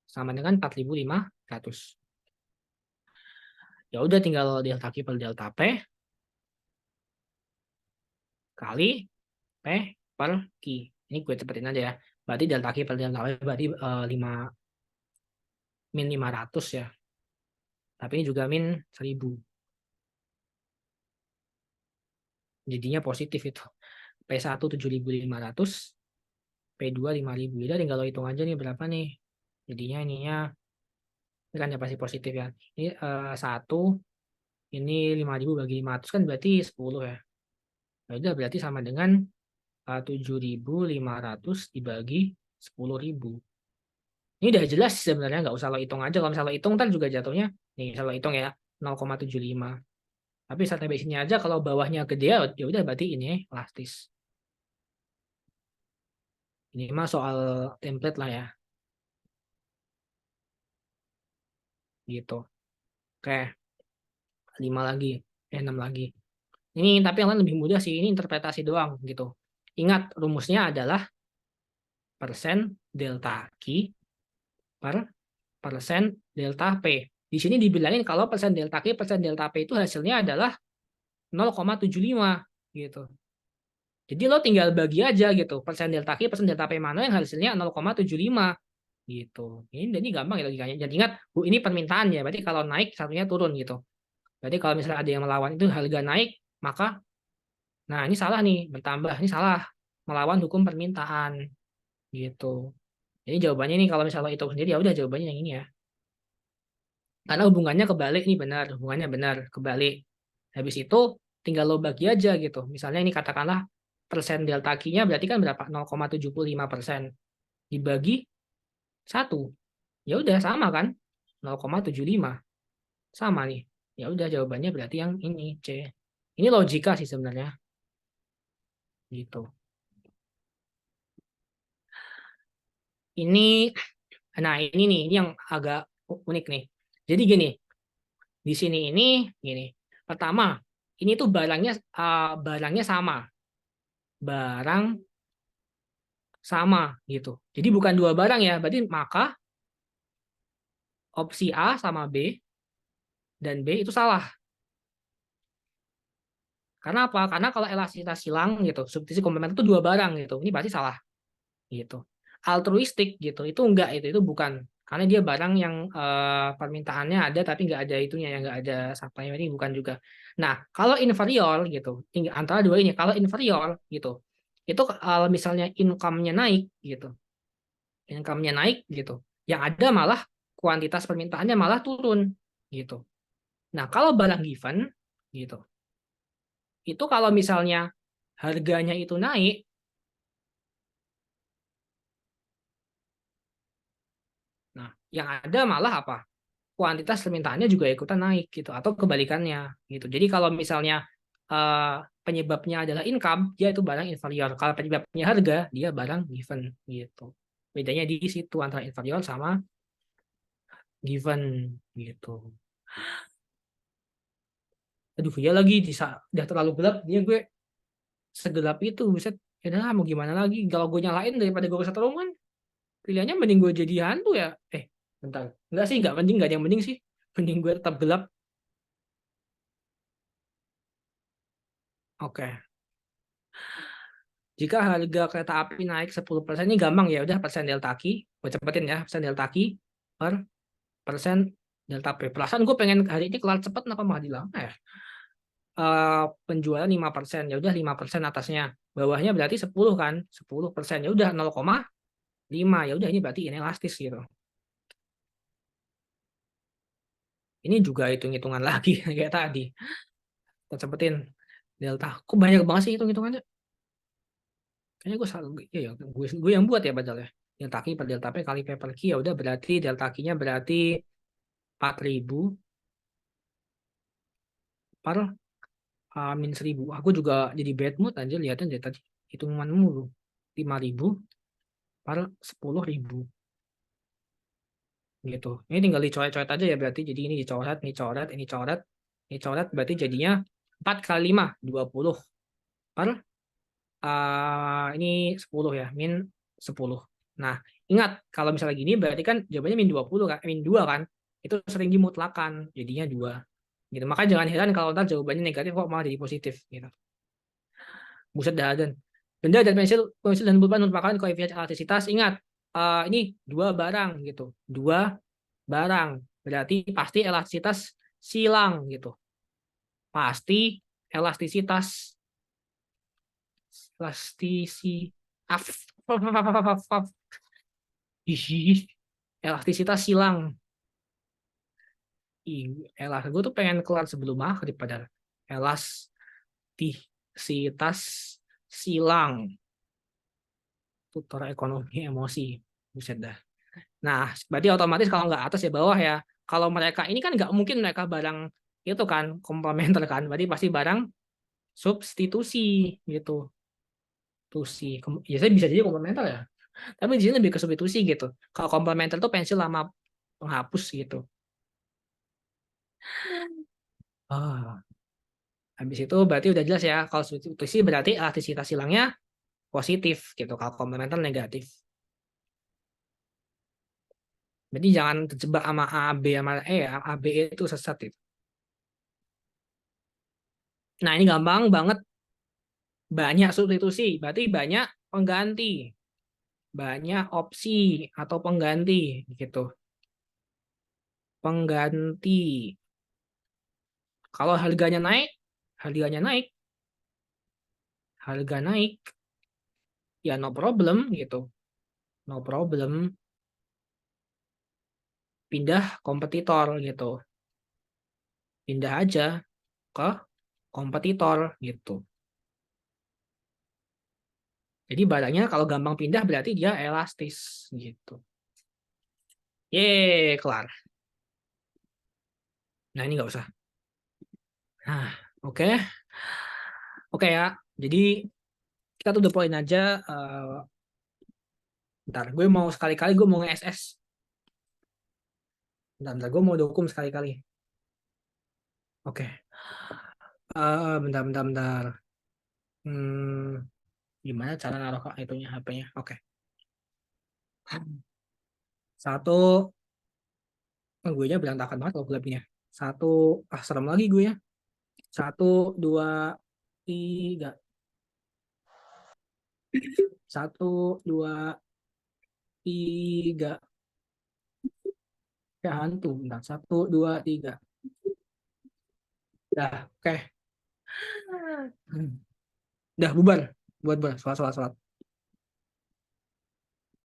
sama dengan 4.500. Ya udah tinggal delta Q per delta P kali P per Q. Ini gue cepetin aja ya. Berarti delta Q per delta P berarti 5 min 500 ya. Tapi ini juga min 1000. Jadinya positif itu. P1 7.500, P2 5.000. Jadi tinggal lo hitung aja nih berapa nih. Jadinya ininya ini kan ya pasti positif ya. Ini 1, ini 5.000 bagi 500 kan berarti 10 ya. Ya udah berarti sama dengan 7.500 dibagi 10.000. Ini udah jelas sebenarnya, nggak usah lo hitung aja. Kalau misalnya lo hitung ntar juga jatuhnya, nih misalnya lo hitung ya 0,75. Tapi sampai sini aja, kalau bawahnya gede ya udah berarti ini elastis. Ini mah soal template lah ya. Gitu. Oke, 5 lagi, 6 lagi. Ini tapi yang lain lebih mudah sih, ini interpretasi doang gitu. Ingat rumusnya adalah persen delta Q per persen delta P. Di sini dibilangin kalau persen delta Q persen delta P itu hasilnya adalah 0,75 gitu. Jadi lo tinggal bagi aja gitu. Persen delta Q persen delta P mana yang hasilnya 0,75 gitu. Ini jadi gampang ya logikanya. Dan ingat, Bu, ini permintaan ya. Berarti kalau naik satunya turun gitu. Berarti kalau misalnya ada yang melawan itu harga naik, maka nah ini salah nih, bertambah. Ini salah. Melawan hukum permintaan gitu. Jadi jawabannya nih kalau misalnya itu sendiri ya udah jawabannya yang ini ya. Karena hubungannya kebalik nih, benar, hubungannya benar kebalik. Habis itu tinggal lo bagi aja gitu. Misalnya ini katakanlah persen delta Q-nya berarti kan berapa? 0,75% dibagi 1. Ya udah sama kan? 0,75. Sama nih. Ya udah jawabannya berarti yang ini C. Ini logika sih sebenarnya. Gitu. Ini nah ini nih, ini yang agak unik nih. Jadi gini, di sini ini gini. Pertama, ini tuh barangnya sama. Barang sama gitu. Jadi bukan dua barang ya, berarti maka opsi A sama B dan B itu salah. Karena apa? Karena kalau elastisitas silang gitu, substitusi komplementer itu dua barang gitu. Ini berarti salah gitu. Altruistik gitu, itu enggak, itu bukan. Karena dia barang yang permintaannya ada tapi nggak ada itunya, yang nggak ada supply, ini bukan juga. Nah, kalau inferior gitu, antara dua ini, kalau inferior gitu, itu kalau misalnya income-nya naik gitu, income-nya naik gitu, yang ada malah kuantitas permintaannya malah turun gitu. Nah, kalau barang given gitu, itu kalau misalnya harganya itu naik, nah yang ada malah apa? Kuantitas permintaannya juga ikutan naik gitu, atau kebalikannya gitu. Jadi kalau misalnya penyebabnya adalah income, dia itu barang inferior. Kalau penyebabnya harga, dia barang given gitu. Bedanya di situ antara inferior sama given gitu. Aduh ya lagi udah terlalu gelap, dia gue segelap itu, buset. Ya udah mau gimana lagi? Kalau gue nyalain daripada gue kesetrum kan, pilihannya mending gue jadi hantu ya. Bentar. Enggak sih, enggak mending, enggak ada yang mending sih. Mending gue tetap gelap. Oke. Jika harga kereta api naik 10%, ini gampang ya, udah persen delta Q. Gue cepetin ya, persen delta Q per persen delta P. Perasaan gue pengen hari ini kelar cepet, kenapa malah dilama ya? Penjualan 5%, ya udah 5% atasnya. Bawahnya berarti 10 kan? 10%, ya udah 0,5. Ya udah ini berarti inelastis gitu. Ini juga hitung-hitungan lagi kayak tadi. Kita cepetin delta. Kok banyak banget sih hitung-hitungannya? Kayaknya gue salah, ya, gue yang buat ya padahal ya. Delta Q per delta P kali P per Q, ya udah berarti delta Q-nya berarti 4.000 per min 1.000. Aku juga jadi bad mood aja lihatnya dari tadi. Hitungan mulu. 5.000 per 10.000 gitu. Ini tinggal dicoret-coret aja ya berarti. Jadi ini dicoret, ini coret, ini coret, ini coret, berarti jadinya 4 kali 5, 20 per ini 10 ya, min 10. Nah, ingat kalau misalnya gini berarti kan jawabannya min 20 kan, min 2 kan. Itu sering dimutlakan, jadinya 2. Gitu. Maka jangan heran kalau ntar jawabannya negatif kok malah jadi positif gitu. Buset dah dan benda dan pensil dan pulpen merupakan koefisien elastisitas. Ingat, ini dua barang gitu. Dua barang berarti pasti elastisitas silang gitu. Pasti elastisitas elastisi af elastisitas silang. Gue tuh pengen kelar sebelum maghrib padahal. Elastisitas silang. Tutor ekonomi emosi. Buset dah. Nah, berarti otomatis kalau nggak atas ya bawah ya. Kalau mereka ini kan nggak mungkin mereka barang itu kan komplementer kan. Berarti pasti barang substitusi gitu. Substitusi. Ya saya bisa jadi komplementer ya. Tapi di sini lebih ke substitusi gitu. Kalau komplementer tuh pensil lama penghapus gitu. Ah, habis itu berarti udah jelas ya. Kalau substitusi berarti elastisitas silangnya positif gitu. Kalau komplementer negatif. Jadi jangan terjebak sama A, B sama A, B itu sesat itu. Nah, ini gampang banget. Banyak substitusi, berarti banyak pengganti. Banyak opsi atau pengganti gitu. Pengganti. Kalau harganya naik, harga naik, ya no problem gitu. No problem. Pindah kompetitor gitu. Pindah aja ke kompetitor gitu. Jadi barangnya kalau gampang pindah berarti dia elastis gitu. Yeay, kelar. Nah, ini nggak usah. Nah, oke. Oke ya. Jadi kita tuh udah poin aja. Bentar, gue mau sekali-kali gue mau nge-SS. Bentar, gue mau dokum sekali-kali. Oke. Bentar. Gimana cara naruh itunya HP-nya? Oke. Satu, gue nya berantakan banget kalau gelapnya. Satu, serem lagi gue ya. 1, 2, 3. 1, 2, 3. Ya hantu. Bentar, 1, 2, 3. Dah, oke. Dah bubar. Buat, sholat.